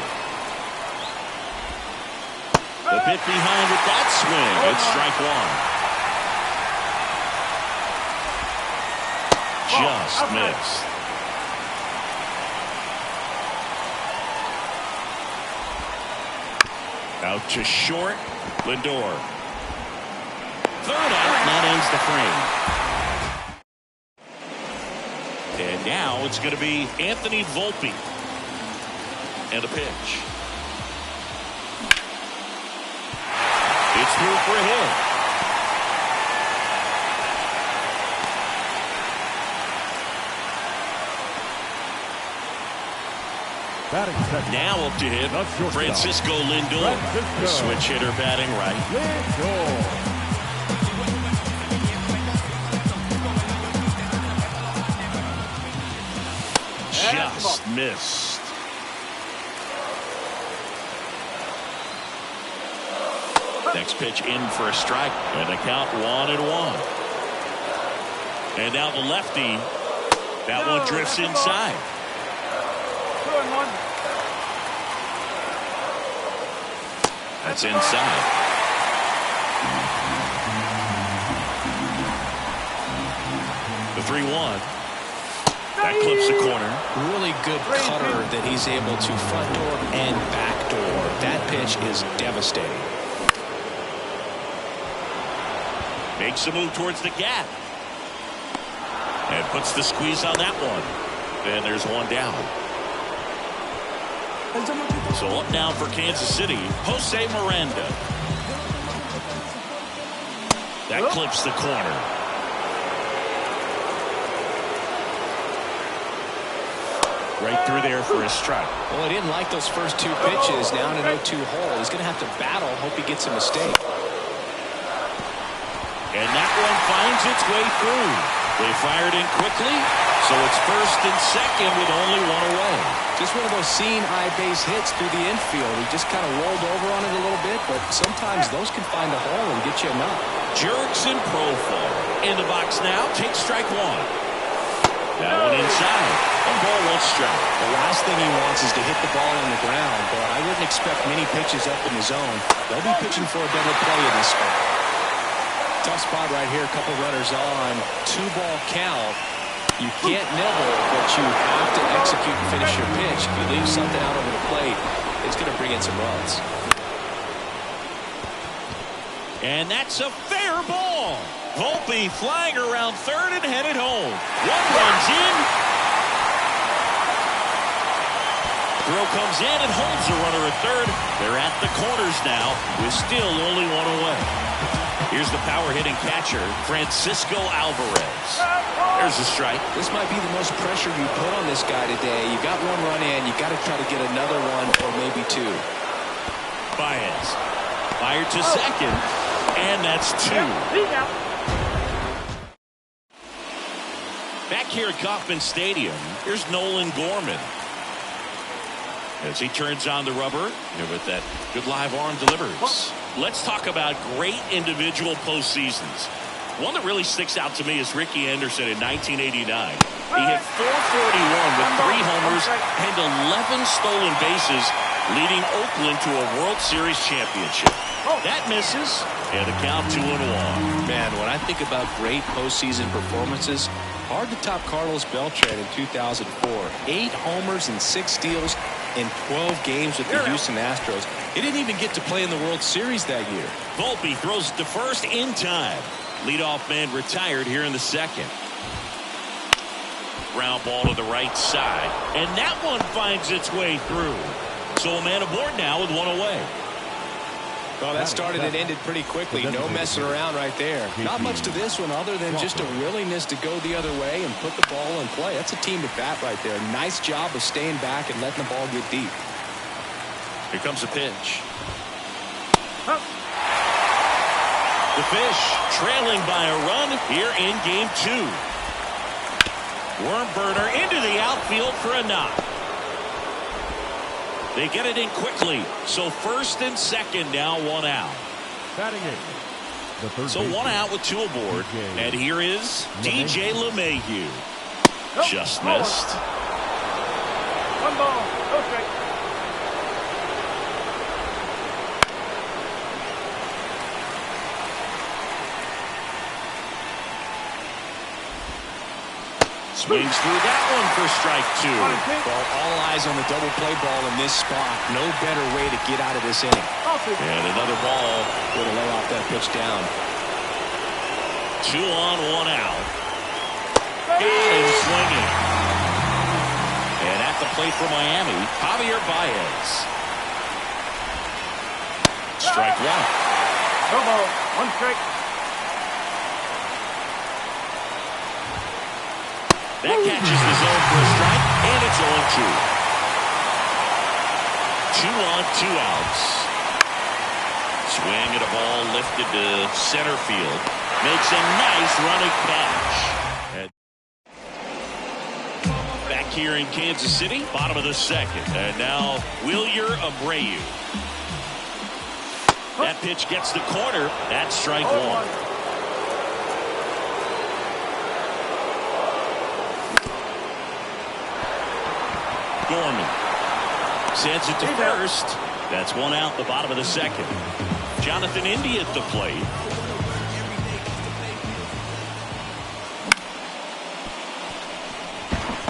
The bit behind with that swing. It's strike one. Just missed. Out to short. Lindor. Third out. That ends the frame. And now it's going to be Anthony Volpe. And a pitch. It's through for a hit. Now up to hit Francisco Lindor. The switch hitter batting right. Just missed. Next pitch in for a strike. And the count 1-1. And now the lefty. That one drifts inside. That's inside. The 3-1. That clips the corner. Really good cutter that he's able to front door and back door. That pitch is devastating. Makes a move towards the gap. And puts the squeeze on that one. And there's one down. So up now for Kansas City, Jose Miranda. That clips the corner. Right through there for a strike. Well, he didn't like those first two pitches. Now in an 0-2 hole. He's going to have to battle. Hope he gets a mistake. And that one finds its way through. They fired in quickly, so it's first and second with only one away. Just one of those seeing eye base hits through the infield. He just kind of rolled over on it a little bit, but sometimes those can find a hole and get you a knock. Jurickson Profar in the box now. Takes strike one. That one inside. A ball, one strike. The last thing he wants is to hit the ball on the ground, but I wouldn't expect many pitches up in the zone. They'll be pitching for a double play in this spot. Tough spot right here. A couple runners on. 2-ball count. You can't nibble, but you have to execute and finish your pitch. If you leave something out over the plate, it's going to bring in some runs. And that's a fair ball. Volpe flying around third and headed home. One runs in. Throw comes in and holds the runner at third. They're at the corners now with still only one away. Here's the power-hitting catcher, Francisco Alvarez. There's a strike. This might be the most pressure you put on this guy today. You got one run in. You got to try to get another one or maybe two. Baez fired to second, and that's two. Back here at Kauffman Stadium, here's Nolan Gorman. As he turns on the rubber, and with that good live arm delivers. Let's talk about great individual postseasons. One that really sticks out to me is Ricky Henderson in 1989. He hit .441 with 3 homers and 11 stolen bases, leading Oakland to a World Series championship. That misses, and the count 2-1. Man, when I think about great postseason performances, hard to top Carlos Beltran in 2004. 8 homers and 6 steals in 12 games with the Houston Astros. He didn't even get to play in the World Series that year. Volpe throws to first in time. Leadoff man retired here in the second. Ground ball to the right side. And that one finds its way through. So a man aboard now with one away. Well, that started and ended pretty quickly. No messing around right there. Not much to this one other than just a willingness to go the other way and put the ball in play. That's a team at bat right there. Nice job of staying back and letting the ball get deep. Here comes a pitch. The Fish trailing by a run here in game 2. Worm burner into the outfield for a knock. They get it in quickly. So first and second now, 1 out. Batting it. So 1 out with 2 aboard. And here is DJ LeMahieu. Just missed. 1 ball, no strike. Swings through that one for strike 2. Well, all eyes on the double play ball in this spot. No better way to get out of this inning. And another ball. Way to lay off that pitch down. 2 on, 1 out. Got him swinging. And at the plate for Miami, Javier Baez. Strike 1. No ball, 1 strike. That catches the zone for a strike, and it's 0-2. 2 on, 2 outs. Swing at a ball lifted to center field. Makes a nice running catch. Back here in Kansas City, bottom of the second. And now Wilyer Abreu. That pitch gets the corner. That's strike 1. Gorman sends it to first. That's 1 out, the bottom of the second. Jonathan India at the plate.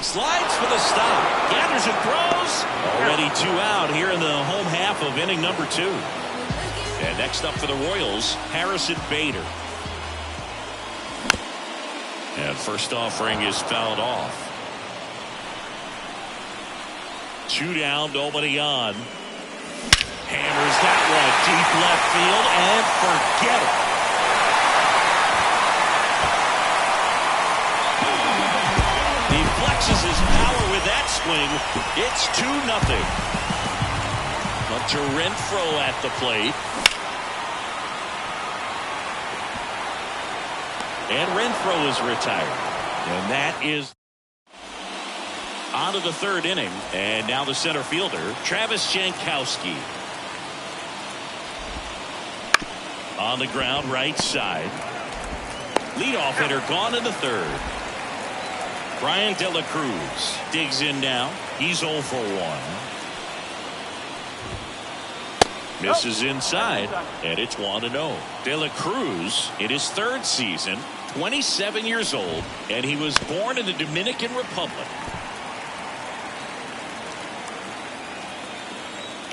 Slides for the stop. Gathers and throws. Already 2 out here in the home half of inning number 2. And next up for the Royals, Harrison Bader. And first offering is fouled off. 2 down, nobody on. Hammers that one deep left field and forget it. He flexes his power with that swing. It's 2-0. Hunter Renfroe at the plate. And Renfroe is retired. And that is on to the 3rd inning. And now the center fielder, Travis Jankowski. On the ground, right side. Leadoff hitter gone in the 3rd. Brian De La Cruz digs in now. He's 0 for 1. Misses inside, and it's 1-0. De La Cruz in his 3rd season, 27 years old, and he was born in the Dominican Republic.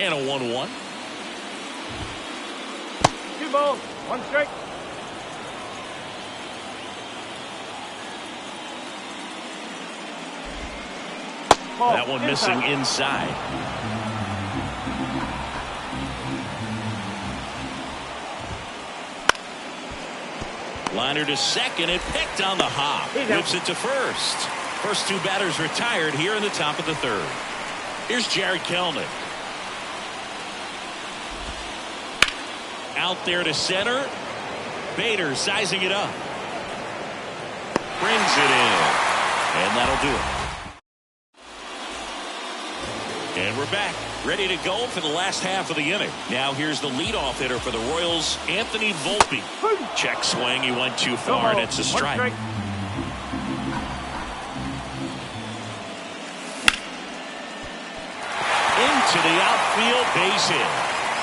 And a 1-1. 2 balls, 1 strike. Ball, that one missing inside. Liner to second and picked on the hop. Whips it to first. First 2 batters retired here in the top of the 3rd. Here's Jared Kelnick. Out there to center. Bader sizing it up. Brings it in. And that'll do it. And we're back. Ready to go for the last half of the inning. Now here's the leadoff hitter for the Royals, Anthony Volpe. Check swing. He went too far, and it's a strike. Into the outfield, base hit.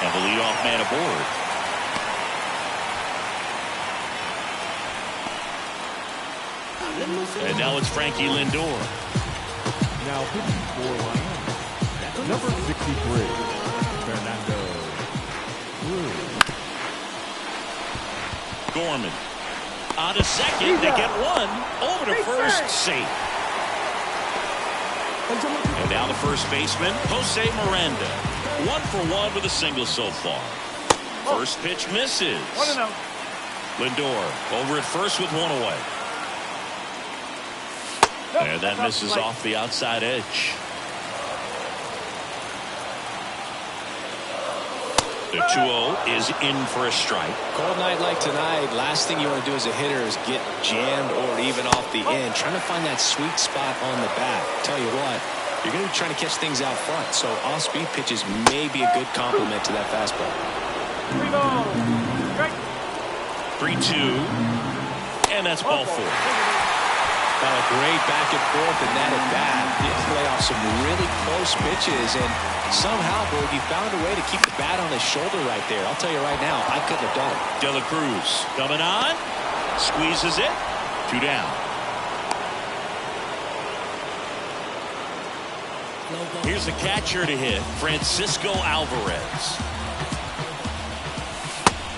And the leadoff man aboard. And now it's Frankie Lindor. Now pitching for Miami. Number 63, Fernando Cruz. Gorman on to second. They get 1 over to first, safe. And now the first baseman, Jose Miranda. 1 for 1 with a single so far. First pitch misses. 1-0. Lindor over at first with one away. And that misses off the outside edge. The 2-0 is in for a strike. Cold night like tonight, last thing you want to do as a hitter is get jammed or even off the end. Trying to find that sweet spot on the bat. Tell you what, you're going to be trying to catch things out front, so off-speed pitches may be a good complement to that fastball. 3 balls. Strike. 3-2. And that's ball 4. Got a great back and forth in that at bat. He play off some really close pitches, and somehow, Boog, he found a way to keep the bat on his shoulder right there. I'll tell you right now, I couldn't have done it. De La Cruz coming on, squeezes it, 2 down. Here's the catcher to hit, Francisco Alvarez.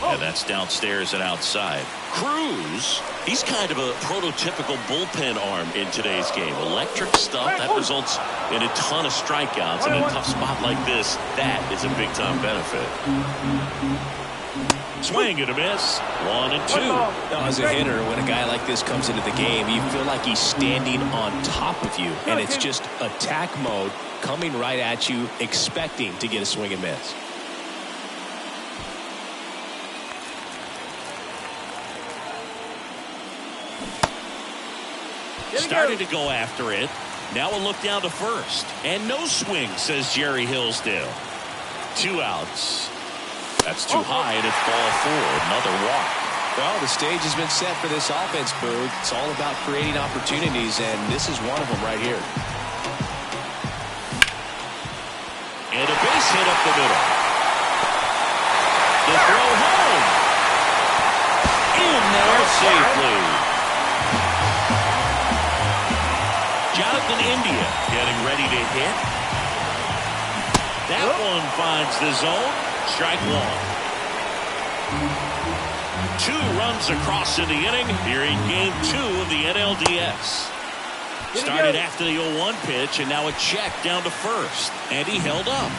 And that's downstairs and outside. Cruz, he's kind of a prototypical bullpen arm in today's game. Electric stuff that results in a ton of strikeouts. In a tough spot like this, that is a big-time benefit. Swing and a miss. 1-2. Now, as a hitter, when a guy like this comes into the game, you feel like he's standing on top of you, and it's just attack mode coming right at you, expecting to get a swing and miss. Started to go after it. Now a look down to first. And no swing, says Jerry Hillsdale. 2 outs. That's too high, and it's ball 4. Another walk. Well, the stage has been set for this offense, Boog. It's all about creating opportunities, and this is one of them right here. And a base hit up the middle. The throw home. In there safely. Jonathan India getting ready to hit. That one finds the zone. Strike 1. 2 runs across in the inning here in game 2 of the NLDS. Started after the 0-1 pitch, and now a check down to first. And he held up.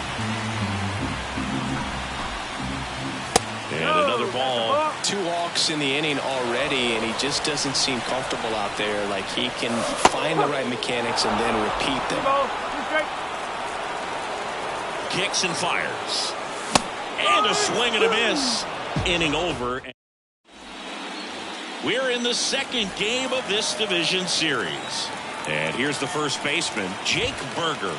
And another ball. 2 walks in the inning already, and he just doesn't seem comfortable out there. Like he can find the right mechanics and then repeat them. 3 balls. 2 strikes. Kicks and fires. And a swing and a miss. Inning over. We're in the second game of this division series. And here's the first baseman, Jake Burger.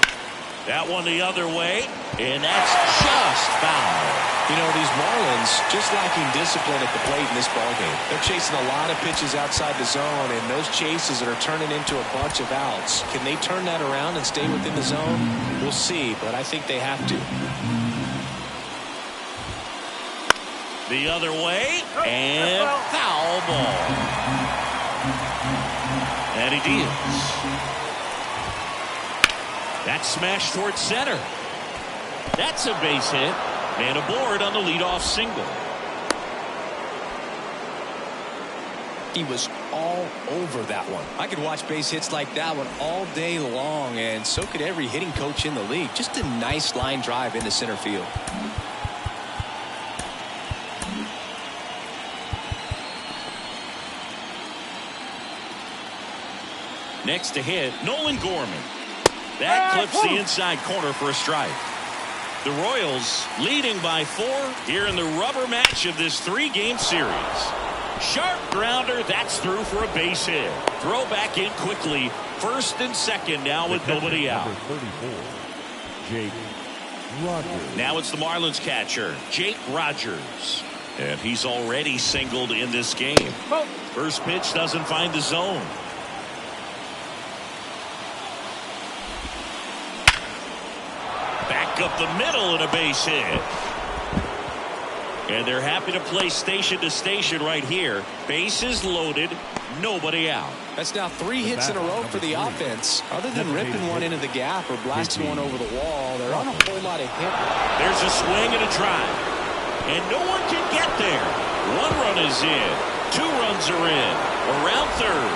That one the other way, and that's just foul. You know, these Marlins just lacking discipline at the plate in this ballgame. They're chasing a lot of pitches outside the zone, and those chases that are turning into a bunch of outs. Can they turn that around and stay within the zone? We'll see, but I think they have to. The other way, and foul ball. And he deals. That's smashed towards center. That's a base hit. And aboard on the leadoff single. He was all over that one. I could watch base hits like that one all day long, and so could every hitting coach in the league. Just a nice line drive into center field. Next to hit, Nolan Gorman. That clips the inside corner for a strike. The Royals leading by 4 here in the rubber match of this 3-game series. Sharp grounder, that's through for a base hit. Throw back in quickly. First and second now with nobody out. Number 34, Jake Rogers. Now it's the Marlins catcher, Jake Rogers. And he's already singled in this game. First pitch doesn't find the zone. Back up the middle and a base hit. And they're happy to play station to station right here. Bases loaded, nobody out. That's now 3 hits in a row for the offense. Other than ripping one into the gap or blasting one over the wall, there aren't a whole lot of hit. There's a swing and a drive. And no one can get there. 1 run is in. 2 runs are in. Around third.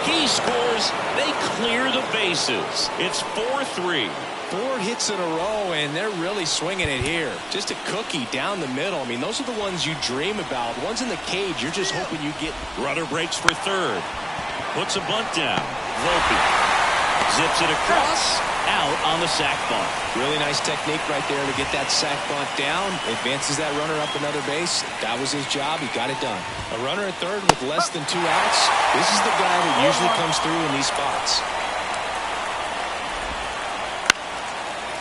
He scores. They clear the bases. It's 4-3. 4 hits in a row, and they're really swinging it here. Just a cookie down the middle. I mean, those are the ones you dream about. Ones in the cage, you're just hoping you get. Runner breaks for third. Puts a bunt down. Volpe zips it across. Out on the sac bunt. Really nice technique right there to get that sac bunt down. Advances that runner up another base. That was his job. He got it done. A runner at third with less than 2 outs. This is the guy that usually comes through in these spots.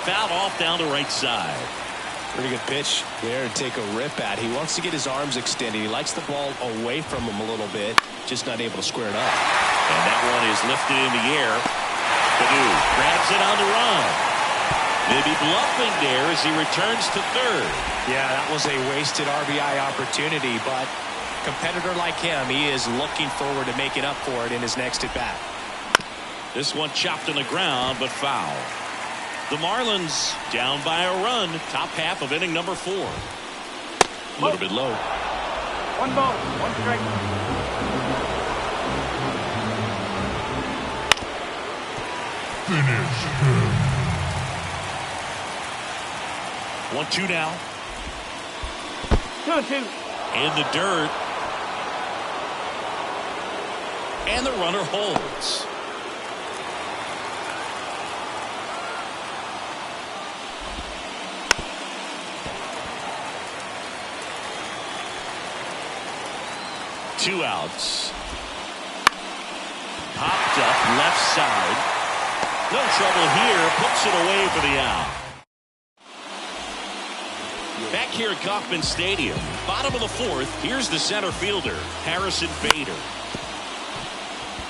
Fouled off down the right side. Pretty good pitch there to take a rip at. He wants to get his arms extended. He likes the ball away from him a little bit. Just not able to square it up. And that one is lifted in the air. Baddoo grabs it on the run. Maybe bluffing there as he returns to third. Yeah, that was a wasted RBI opportunity, but competitor like him, he is looking forward to making up for it in his next at-bat. This one chopped on the ground, but foul. The Marlins down by a run. Top half of inning number 4. A little bit low. 1 ball, 1 strike. Finish him. 1-2 now. 2-2. In the dirt. And the runner holds. Two outs. Popped up left side. No trouble here. Puts it away for the out. Back here at Kauffman Stadium, bottom of the 4th, here's the center fielder, Harrison Bader.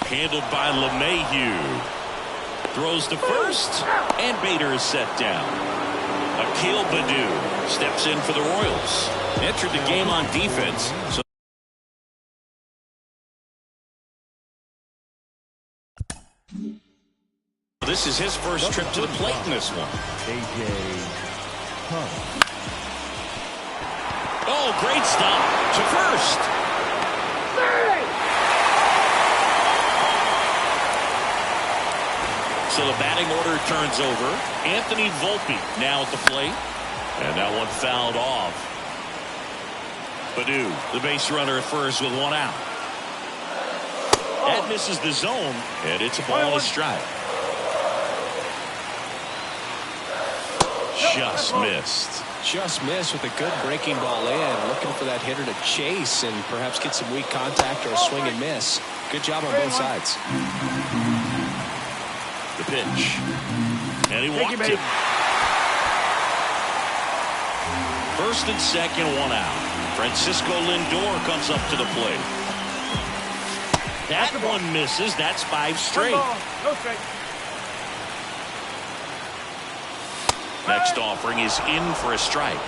Handled by LeMahieu. Throws to first, and Bader is set down. Akil Baddoo steps in for the Royals. Entered the game on defense. So this is his first trip to the plate in this one. A.J. Hunt. Oh, great stop to first. So the batting order turns over. Anthony Volpe now at the plate. And that one fouled off. Baddoo, the base runner at first with 1 out. That misses the zone, and it's a ball and a strike. Just missed. Just missed with a good breaking ball in. Looking for that hitter to chase and perhaps get some weak contact or a swing and miss. Good job on both sides. The pitch. And he walked it. First and second, 1 out. Francisco Lindor comes up to the plate. That one misses. That's 5 straight. 1 ball, no strike. Next offering is in for a strike.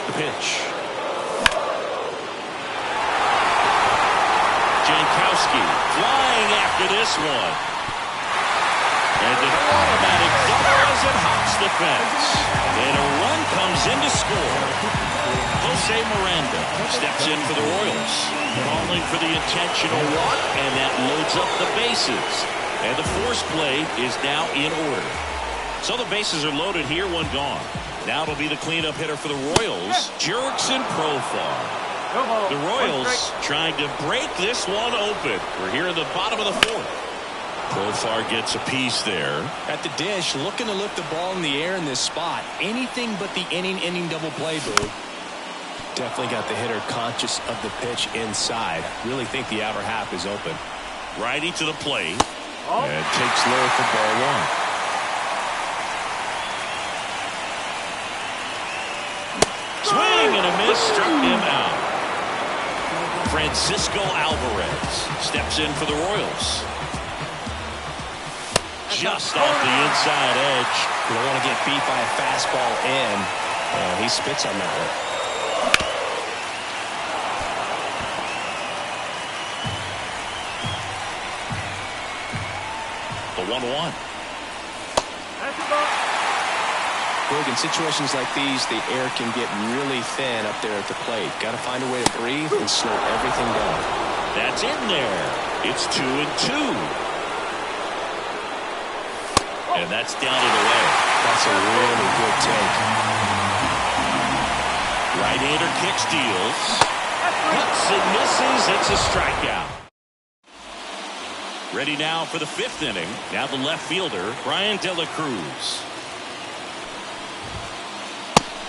The pitch. Jankowski flying after this one. And an automatic double as it hops the fence. And a run comes in to score. Jose Miranda steps in for the Royals. Calling for the intentional walk, and that loads up the bases. And the force play is now in order. So the bases are loaded here, 1 gone. Now it'll be the cleanup hitter for the Royals, Jurickson Profar. The Royals trying to break this one open. We're here in the bottom of the 4th. Profar gets a piece there. At the dish, looking to lift the ball in the air in this spot. Anything but the inning double play, Boo. Definitely got the hitter conscious of the pitch inside. Really think the outer half is open. Righty to the plate. And takes low for ball 1. Swing and a miss. Struck him out. Francisco Alvarez steps in for the Royals. Just off the inside edge. You don't want to get beat by a fastball in. He spits on that one. The 1-1. Big, in situations like these, the air can get really thin up there at the plate. Got to find a way to breathe and slow everything down. That's in there. It's 2-2. And that's down and away. That's a really good take. Right-hander kick steals. Cuts and misses. It's a strikeout. Ready now for the 5th inning. Now the left fielder, Brian De La Cruz.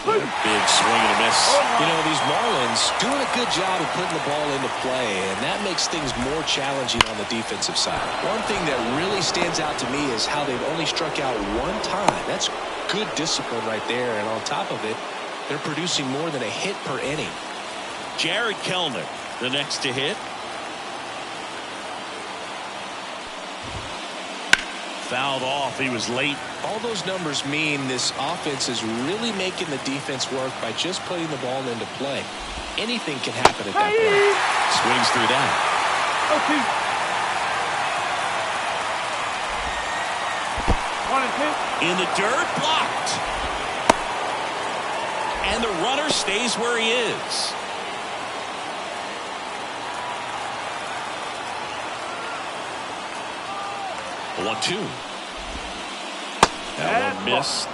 Big swing and a miss. You know, these Marlins doing a good job of putting the ball into play, and that makes things more challenging on the defensive side. One thing that really stands out to me is how they've only struck out 1 time. That's good discipline right there, and on top of it, they're producing more than a hit per inning. Jared Kelenic, the next to hit. Fouled off. He was late. All those numbers mean this offense is really making the defense work by just putting the ball into play. Anything can happen at that point. Swings through that. Okay. 1 and 2. In the dirt, blocked. And the runner stays where he is. The 1-2. That one missed.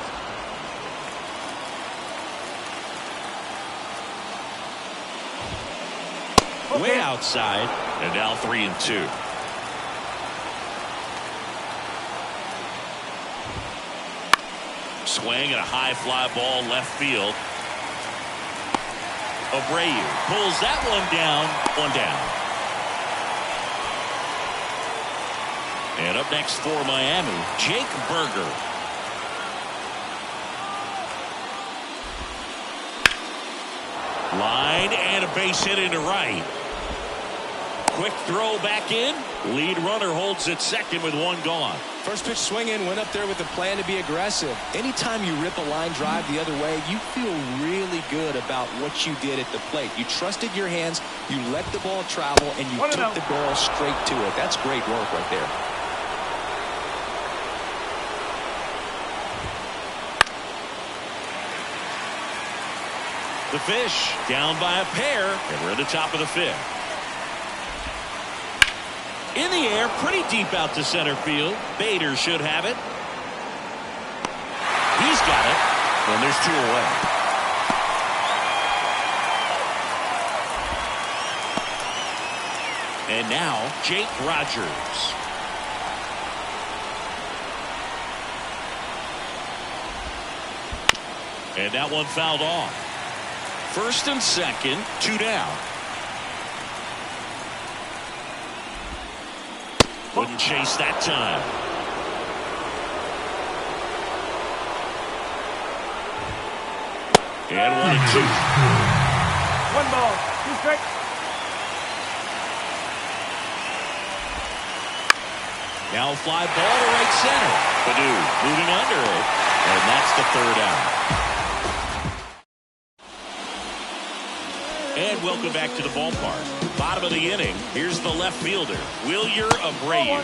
Way outside. And now 3-2. Swing and a high fly ball left field. Abreu pulls that one down. 1 down. And up next for Miami, Jake Burger. Line and a base hit into right. Quick throw back in. Lead runner holds at second with 1 gone. First pitch swinging, went up there with a plan to be aggressive. Anytime you rip a line drive the other way, you feel really good about what you did at the plate. You trusted your hands, you let the ball travel, and you took the ball straight to it. That's great work right there. The Fish down by a pair, and we're at the top of the 5th. In the air, pretty deep out to center field. Bader should have it. He's got it, and there's 2 away. And now, Jake Rogers. And that one fouled off. 1st and 2nd, 2 down. Wouldn't chase that time. And 1-2. 1 ball, 2 strikes. Now fly ball to right center. Padu moving under it. And that's the 3rd out. And welcome back to the ballpark. Bottom of the inning. Here's the left fielder, Wilyer Abreu.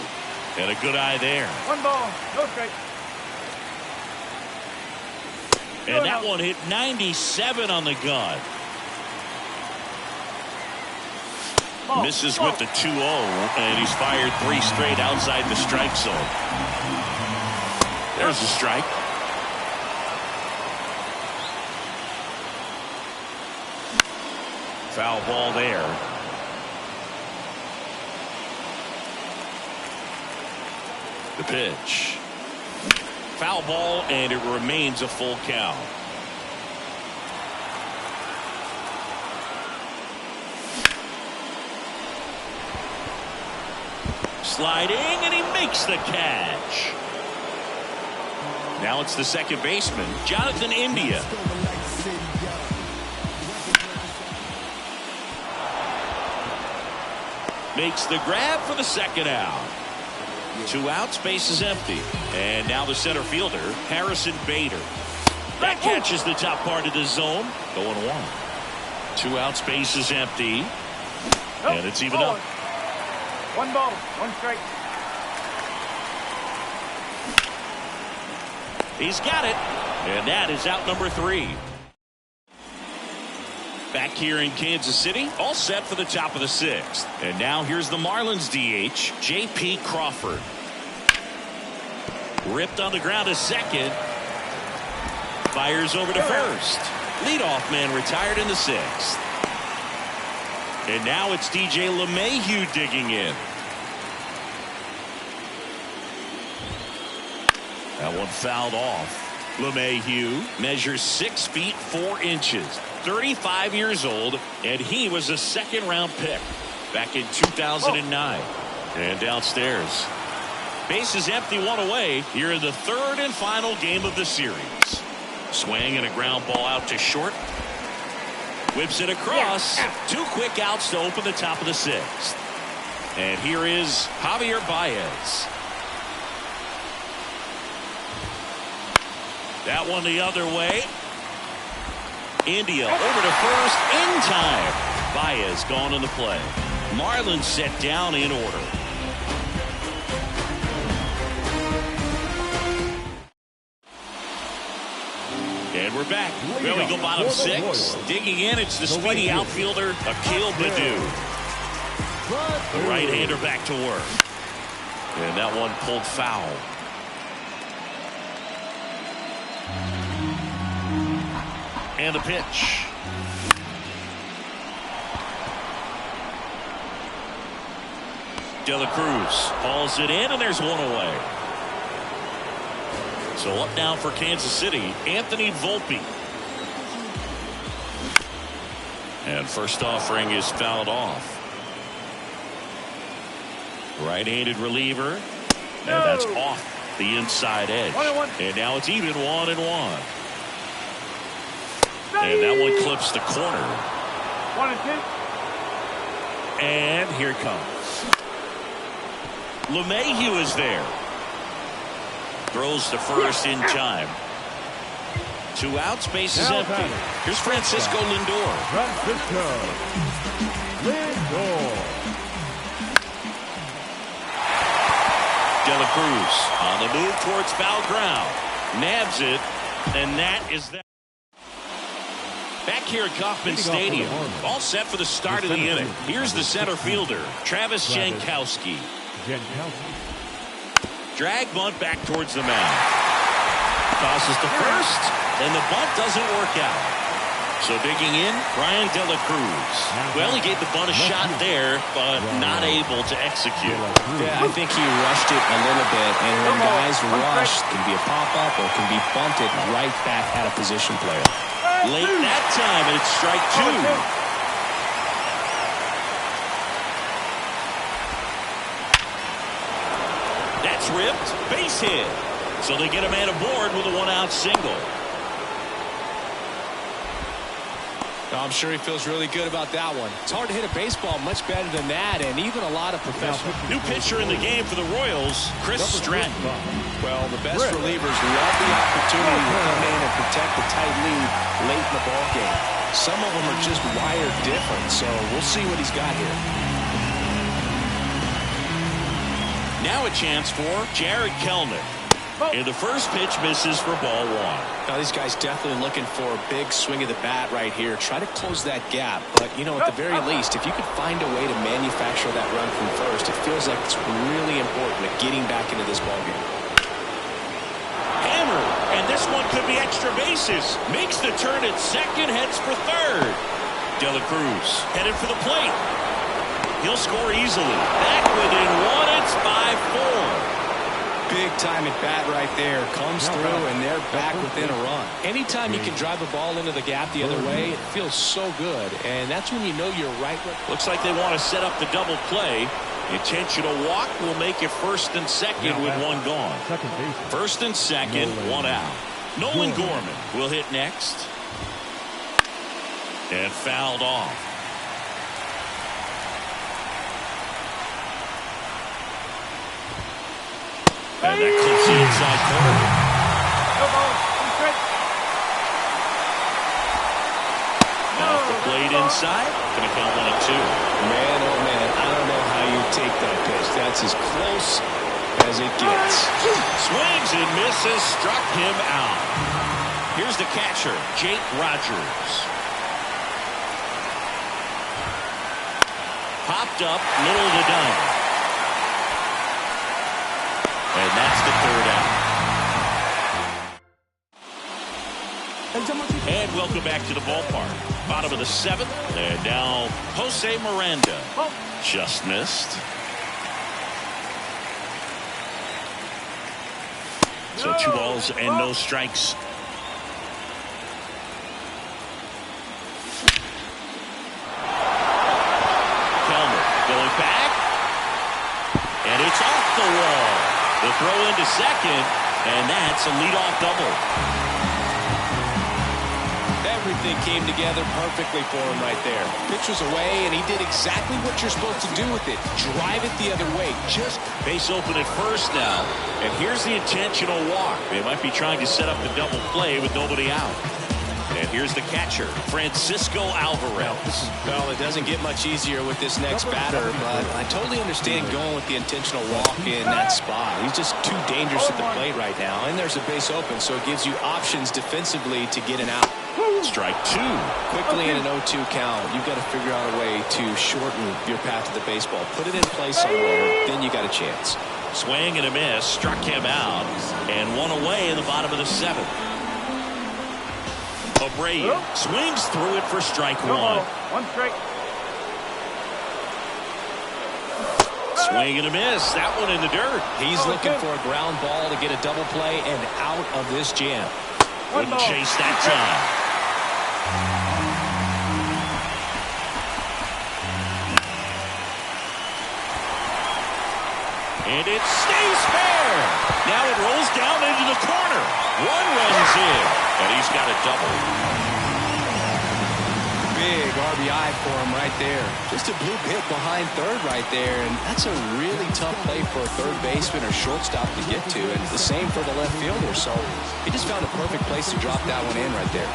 And a good eye there. 1 ball, no strike. And that one hit 97 on the gun. Misses with the 2-0, and he's fired 3 straight outside the strike zone. There's a strike. Foul ball there. The pitch. Foul ball, and it remains a full count. Sliding, and he makes the catch. Now it's the second baseman, Jonathan India. Makes the grab for the 2nd out. 2 outs, base is empty. And now the center fielder, Harrison Bader. That catches the top part of the zone. Going 1. 2 outs, base is empty. And it's even up. 1 ball, 1 strike. He's got it. And that is out number 3. Back here in Kansas City, all set for the top of the 6th. And now here's the Marlins DH, J.P. Crawford. Ripped on the ground to second. Fires over to first. Leadoff man retired in the 6th. And now it's DJ LeMahieu digging in. That one fouled off. LeMahieu measures 6 feet 4 inches, 35 years old, and he was a second-round pick back in 2009. And downstairs, bases empty, 1 away here in the 3rd and final game of the series. Swing and a ground ball out to short. Whips it across. 2 quick outs to open the top of the 6th. And here is Javier Baez. That one the other way. India over to first in time. Baez gone in the play. Marlins set down in order. And we're back. Well, we go bottom 6. Digging in, it's the speedy outfielder, Akil Baddoo. The right-hander back to work. And that one pulled foul. And the pitch. De La Cruz hauls it in, and there's 1 away. So up now for Kansas City, Anthony Volpe. And first offering is fouled off. Right-handed reliever. And that's off the inside edge. 1-1. And now it's even 1-1. And that one clips the corner. 1-2. And here it comes. LeMahieu is there. Throws to first in time. 2 outs, bases empty. Here's Francisco Lindor. Francisco Lindor. De La Cruz on the move towards foul ground. Nabs it, and that is that. Back here at Kauffman Stadium, all set for the start of the inning. Here's the center fielder, Travis Jankowski. Drag bunt back towards the mound. Tosses to first, and the bunt doesn't work out. So digging in, Brian De La Cruz. Well, he gave the bunt a shot there, but not able to execute. Yeah, I think he rushed it a little bit, and when guys rush, it can be a pop-up or it can be bunted right back at a position player. Late that time, and it's strike 2. Ripped, base hit. So they get a man aboard with a 1-out single. I'm sure he feels really good about that one. It's hard to hit a baseball much better than that, and even a lot of professionals. New pitcher in the game for the Royals, Chris Stratton. Well, the best relievers love the opportunity to come in and protect the tight lead late in the ball game. Some of them are just wired different, so we'll see what he's got here. Now a chance for Jared Kelnick. And the first pitch misses for ball 1. Now these guys definitely looking for a big swing of the bat right here. Try to close that gap. But, you know, at the very least, if you could find a way to manufacture that run from first, it feels like it's really important to getting back into this ball game. Hammer, and this one could be extra bases. Makes the turn at second, heads for third. De La Cruz headed for the plate. He'll score easily. Back within 1, it's 5-4. Big time at bat right there. Comes through, and they're back within a run. Anytime you can drive a ball into the gap the other way, it feels so good. And that's when you know you're right. Looks like they want to set up the double play. Intentional walk will make it first and second with 1 gone. First and second, 1 out. Nolan Gorman will hit next. And fouled off. And that clips the inside corner. Off the plate inside. Gonna count 1-2. Man, oh man, I don't know how you take that pitch. That's as close as it gets. Swings and misses, struck him out. Here's the catcher, Jake Rogers. Popped up, middle of the diamond. And that's the third out. And welcome back to the ballpark. Bottom of the seventh. And now Jose Miranda. Just missed. So 2 balls and no strikes. Kelmer going back. And it's off the wall. The throw into second. And that's a leadoff double. Everything came together perfectly for him right there. Pitch was away, and he did exactly what you're supposed to do with it. Drive it the other way. Just base open at first now. And here's the intentional walk. They might be trying to set up the double play with nobody out. And here's the catcher, Francisco Alvarez. Well, it doesn't get much easier with this next batter, but I totally understand going with the intentional walk in that spot. He's just too dangerous at the plate right now, and there's a base open, so it gives you options defensively to get an out. Strike 2. Quickly in an 0-2 count, you've got to figure out a way to shorten your path to the baseball. Put it in play somewhere, then you got a chance. Swing and a miss, struck him out, and one away in the bottom of the seventh. Abreu swings through it for strike 1. 1 strike. Swing and a miss. That one in the dirt. He's looking for a ground ball to get a double play and out of this jam. Wouldn't chase that time. And it stays fair. Now it rolls down into the corner. 1 runs in, and he's got a double. Big RBI for him right there. Just a bloop hit behind third right there, and that's a really tough play for a third baseman or shortstop to get to, and the same for the left fielder. So he just found a perfect place to drop that one in right there.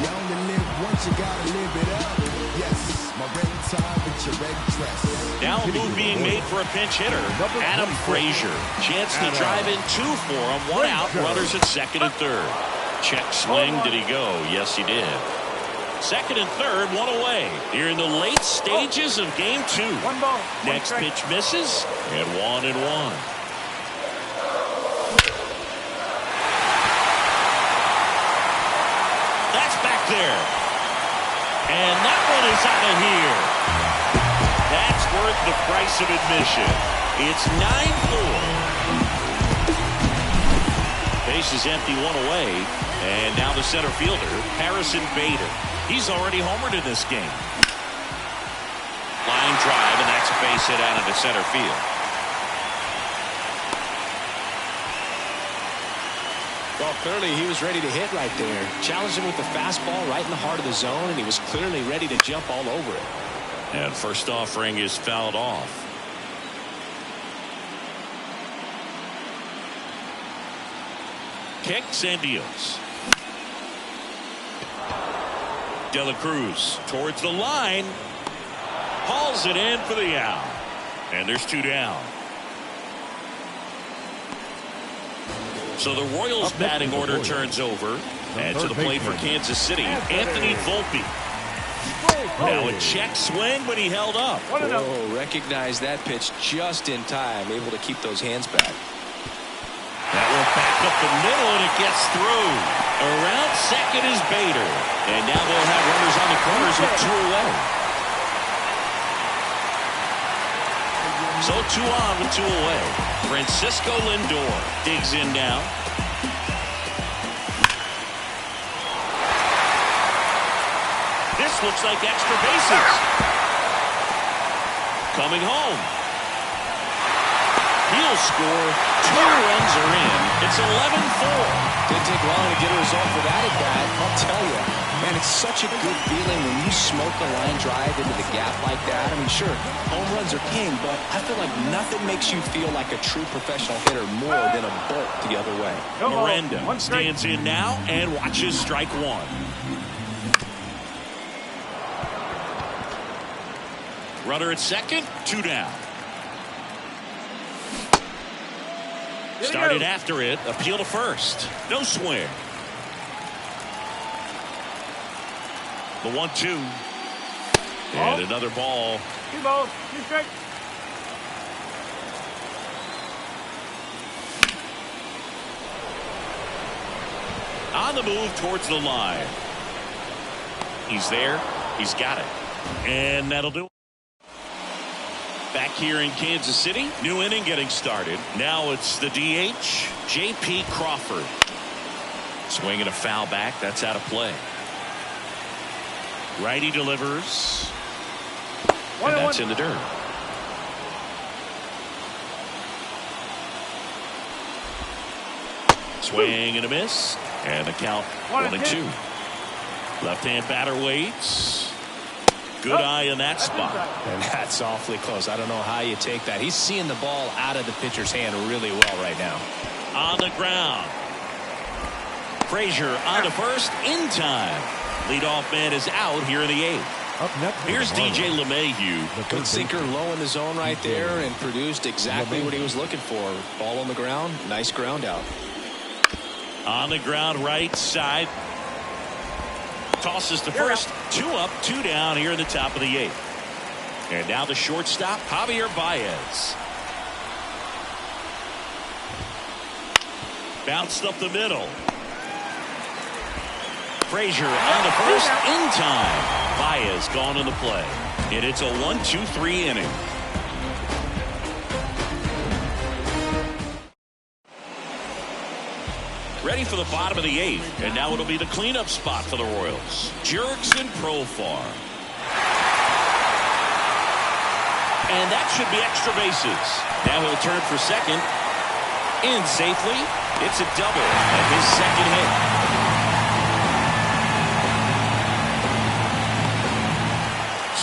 You only live once, you gotta live it up. Yes, my red tie with your red dress. Now a move being made for a pinch hitter, Adam Frazier. Chance to drive in 2 for him. 1 out, runners at second and third. Check swing, did he go? Yes, he did. Second and third, 1 away. Here in the late stages of game 2. 1 ball. Next pitch misses, and 1-1. That's back there. And that one is out of here. That's worth the price of admission. It's 9-4. Base is empty, 1 away. And now the center fielder, Harrison Bader. He's already homered in this game. Line drive, and that's a base hit out into center field. Well, clearly he was ready to hit right there. Challenged him with the fastball right in the heart of the zone, and he was clearly ready to jump all over it. And first offering is fouled off. Kicks and deals. De La Cruz towards the line. Hauls it in for the out. And there's 2 down. So the Royals batting order turns over. And to the plate for Kansas City, Anthony Volpe. Now a check swing, but he held up. Oh, recognized that pitch just in time. Able to keep those hands back. That one back up the middle, and it gets through. Around second is Bader. And now they'll have runners on the corners with 2 away. So 2 on with 2 away. Francisco Lindor digs in now. This looks like extra bases. Coming home. He'll score. 2 runs are in. It's 11-4. Didn't take long to get a result for that at bat. I'll tell you, man, it's such a good feeling when you smoke a line drive into the gap like that. I mean, sure, home runs are king, but I feel like nothing makes you feel like a true professional hitter more than a bolt the other way. Miranda stands in now and watches strike 1. Runner at second, 2 down. Started after it, appeal to first. No swing. The 1-2. And another ball. 2 balls, 2 strikes. On the move towards the line. He's there. He's got it. And that'll do it. Back here in Kansas City, new inning getting started. Now it's the DH, J.P. Crawford. Swinging a foul back. That's out of play. Righty delivers. And that's in the dirt. Swing and a miss. And the count 1-2. Left-hand batter waits. Good eye in that spot. And that's awfully close. I don't know how you take that. He's seeing the ball out of the pitcher's hand really well right now. On the ground. Frazier on to first in time. Leadoff man is out here in the 8th. Up next, here's DJ LeMahieu. Good sinker low in the zone right there and produced exactly what he was looking for. Ball on the ground. Nice ground out. On the ground right side. Tosses to first. 2 up, 2 down here in the top of the 8th. And now the shortstop, Javier Baez. Bounced up the middle. Frazier on the first in time. Baez gone in the play. And it's a 1-2-3 inning. Ready for the bottom of the 8th. And now it'll be the cleanup spot for the Royals. Jurickson Profar. And that should be extra bases. Now he'll turn for second. In safely. It's a double and his second hit.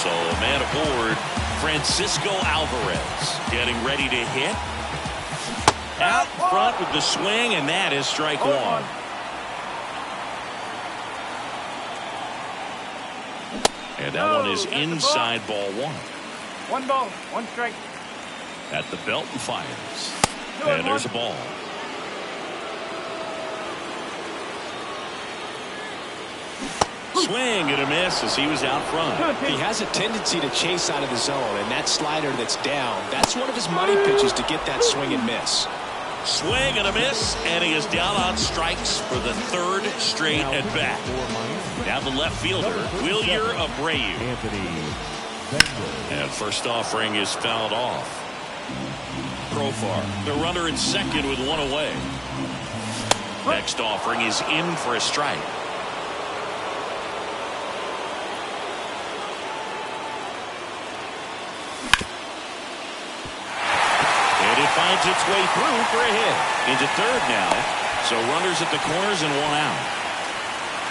So a man aboard, Francisco Alvarez, getting ready to hit. Out front with the swing, and that is strike 1. And that one is inside ball 1. 1 ball, 1 strike. At the belt and fires. And there's a ball. Swing and a miss as he was out front. He has a tendency to chase out of the zone, and that slider that's down, that's one of his money pitches to get that swing and miss. Swing and a miss, and he is down on strikes for the 3rd straight at bat. Now the left fielder, Wilyer Abreu. And first offering is fouled off. Profar, the runner in second with 1 away. Next offering is in for a strike. Finds its way through for a hit. Into 3rd now. So runners at the corners and 1 out.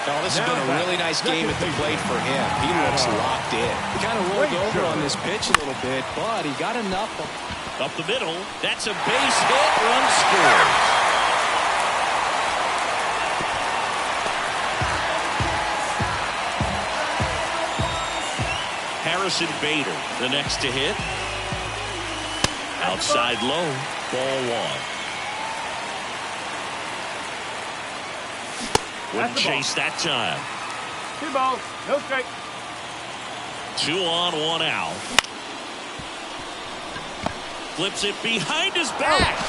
Oh, this has been a really nice game at the plate for him. He looks locked in. He kind of rolled over on this pitch a little bit, but he got enough. Up the middle. That's a base hit. Run scores. Harrison Bader, the next to hit. Outside low, ball 1. Wouldn't chase that time. 2 balls, no strike. 2 on, 1 out. Flips it behind his back.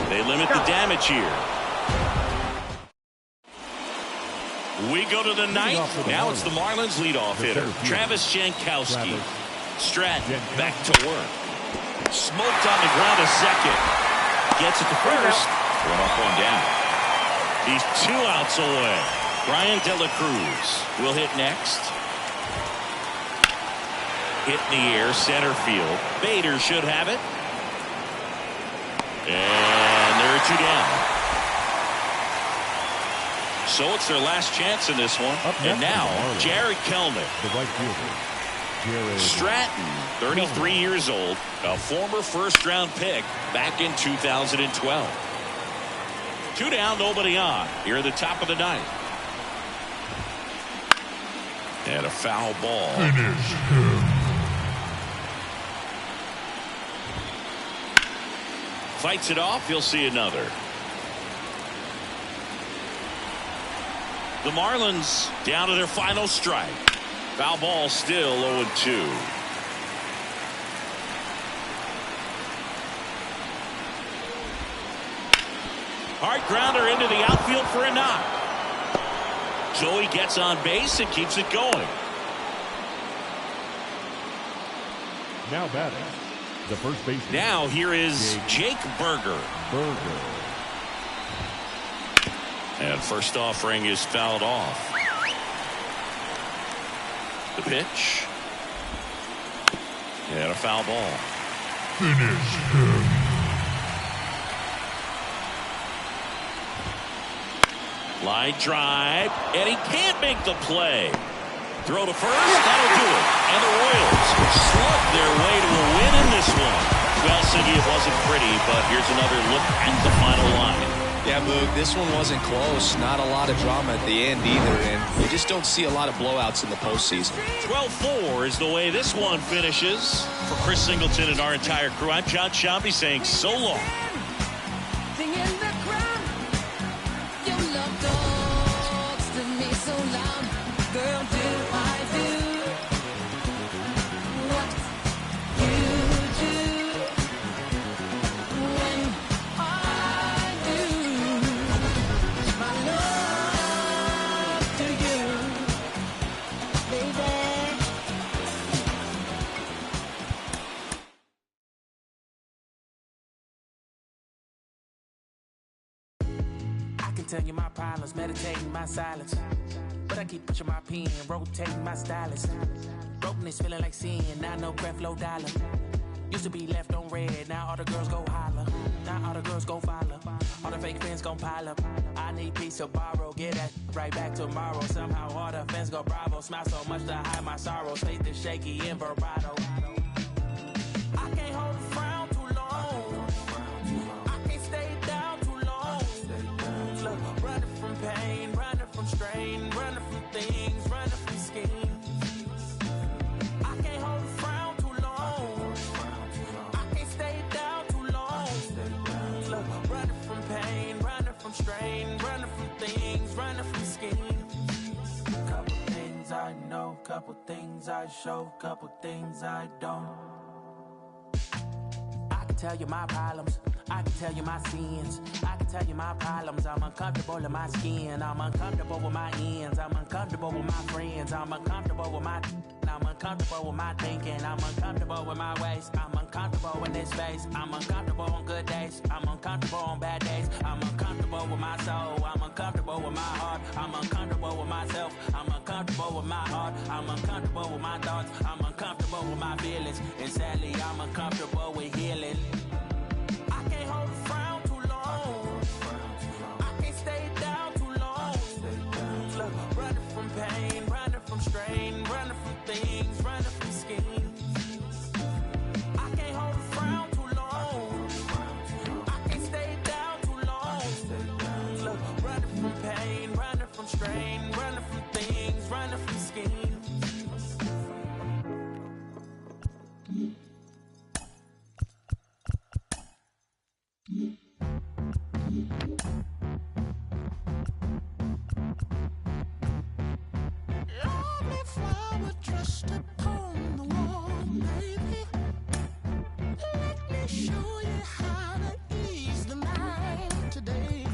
They limit the damage here. We go to the 9th. Now it's the Marlins leadoff hitter, Travis Jankowski. Stratton back to work. Smoked on the ground to second. Gets it to first. 1 up, 1 down. He's 2 outs away. Brian De La Cruz will hit next. Hit in the air, center field. Bader should have it. And there are 2 down. So it's their last chance in this one. And now, Jared Kelnick. The right fielder. Stratton, 33 years old, a former first-round pick back in 2012. 2 down, nobody on. Here at the top of the 9th. And a foul ball. Fights it off. He'll see another. The Marlins down to their final strike. Foul ball still 0-2. Hard grounder into the outfield for a knock. Joey gets on base and keeps it going. Now batting, the first baseman. Now here is Jake Burger. And first offering is fouled off. The pitch. And a foul ball. Finish him. Line drive, and he can't make the play. Throw to first, that'll do it. And the Royals slug their way to a win in this one. Well, Siggy, it wasn't pretty, but here's another look at the final line. Yeah, Boog, this one wasn't close. Not a lot of drama at the end either, and you just don't see a lot of blowouts in the postseason. 12-4 is the way this one finishes. For Chris Singleton and our entire crew, I'm John Sciambi saying so long. Tell you my problems, meditating my silence. But I keep pushing my pen, rotating my stylus. Brokenness feeling like sin, now no breath, low dollar. Used to be left on red, now all the girls go holler. Now all the girls go follow. All the fake fans gon' pile up. I need peace to borrow, get that right back tomorrow. Somehow all the fans go bravo. Smile so much to hide my sorrows. Faith is shaky in vibrato. I can't hold a frown too long. I can't stay down too long. Look, running from pain, running from strain, running from things, running from schemes. I can't hold a frown too long. I can't stay down too long. Look, running from pain, running from strain, running from things, running from schemes. Couple things I know, couple things I show, couple things I don't. I can tell you my problems, I can tell you my sins, I can tell you my problems. I'm uncomfortable in my skin, I'm uncomfortable with my ends, I'm uncomfortable with my friends, I'm uncomfortable with my I'm uncomfortable with my thinking, I'm uncomfortable with my ways, I'm uncomfortable in this space, I'm uncomfortable on good days, I'm uncomfortable on bad days, I'm uncomfortable with my soul, I'm uncomfortable with my heart, I'm uncomfortable with myself, I'm uncomfortable with my heart, I'm uncomfortable with my thoughts, I'm uncomfortable with my feelings, and sadly I'm uncomfortable with healing. I can't hold a frown too long, I can't stay down too long. Look, running from pain, running from strain, running from things, running from schemes. I can't hold a frown too long, I can't stay down too long. Look, running from pain, running from strain, running from things, running from schemes. Lovely flower dressed upon the wall, baby. Let me show you how to ease the mind today.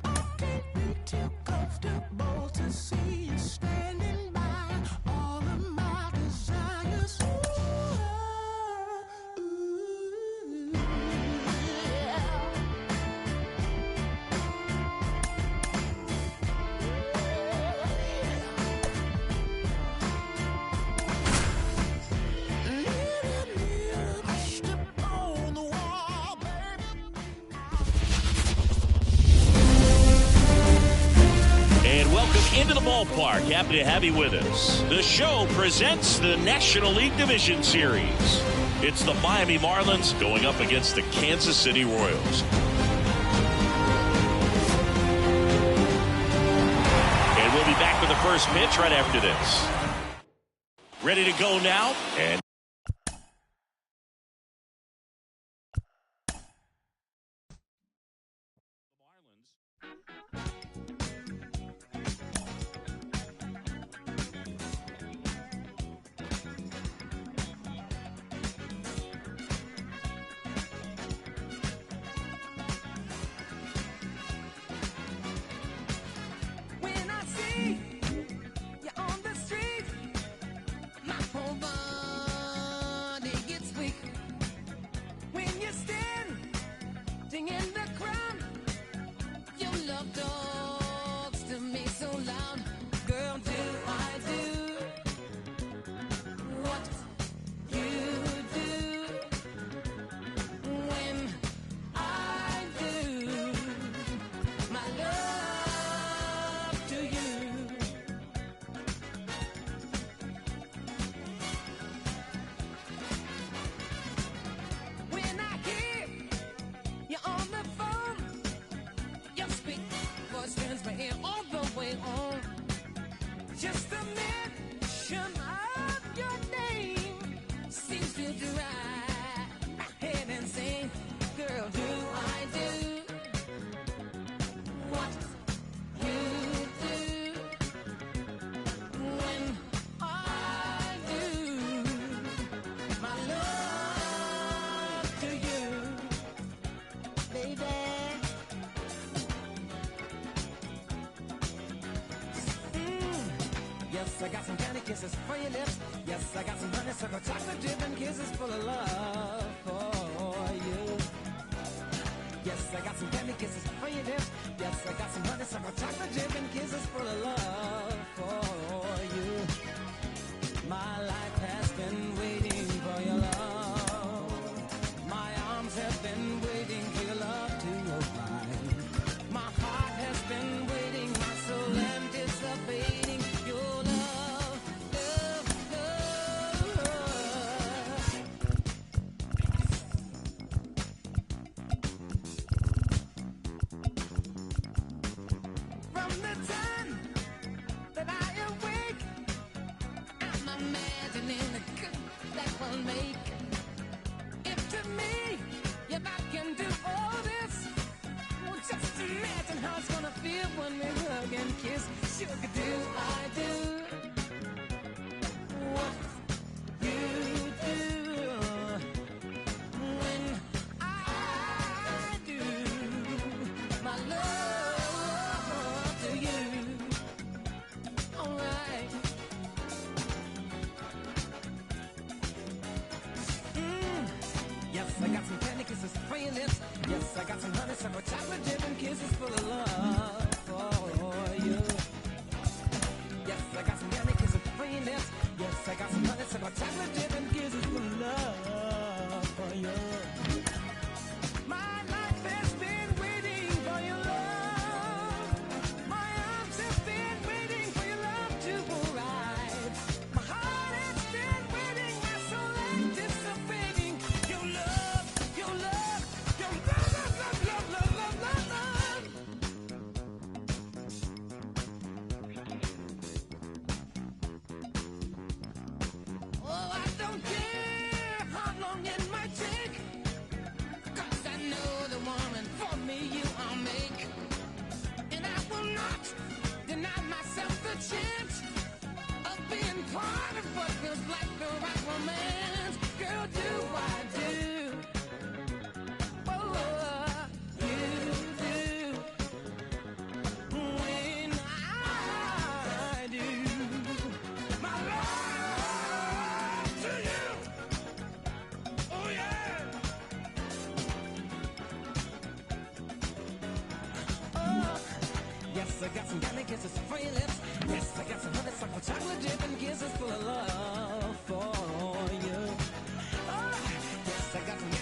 I can't be too comfortable to see you standing by all of my desires. Ooh, yeah. And welcome into the ballpark. Happy to have you with us. The show presents the National League Division Series. It's the Miami Marlins going up against the Kansas City Royals. And we'll be back with the first pitch right after this. Ready to go now? And Yes, I got some candy kisses for your lips. Yes, I got some honeysuckle chocolate dripping kisses full of love for you. Yes, I got some candy kisses for your lips. Yes, I got some honeysuckle chocolate dripping kisses full of love for you. My life has been waiting for your love. My arms have been waiting for your love to arrive. My heart has been waiting, my soul anticipating your love, love, love. From the time that I awake, I'm imagining the good that will make. If to me, if I can do all this, well, just imagine how it's gonna feel when we hug and kiss. Sugar, do I do what you do when I do my love to you? Alright. Yes, I got some candy kisses for your lips. Yes, I got some honeysuckle chocolate dripping kisses full of love for you. Yes, I got some candy kisses for your lips. Yes, I got some honeysuckle chocolate dripping kisses full of love for you. My life has been waiting for your love. My arms have been waiting for your love to arrive. My heart has been waiting, my soul anticipating your love, your love, your love, love, love, love, love, love, love. Oh, I don't care how long it might take, 'cause I know the woman for me you I'll make. And I will not deny myself the chance of being part of what feels like the right romance. Girl, do I do? Oh, you do. When I do my love to you. Oh, yeah. Oh, yes, I got some candy kisses for your lips. Yes, I got some honeysuckle chocolate dripping kisses full of love for you. Oh, yes, I got some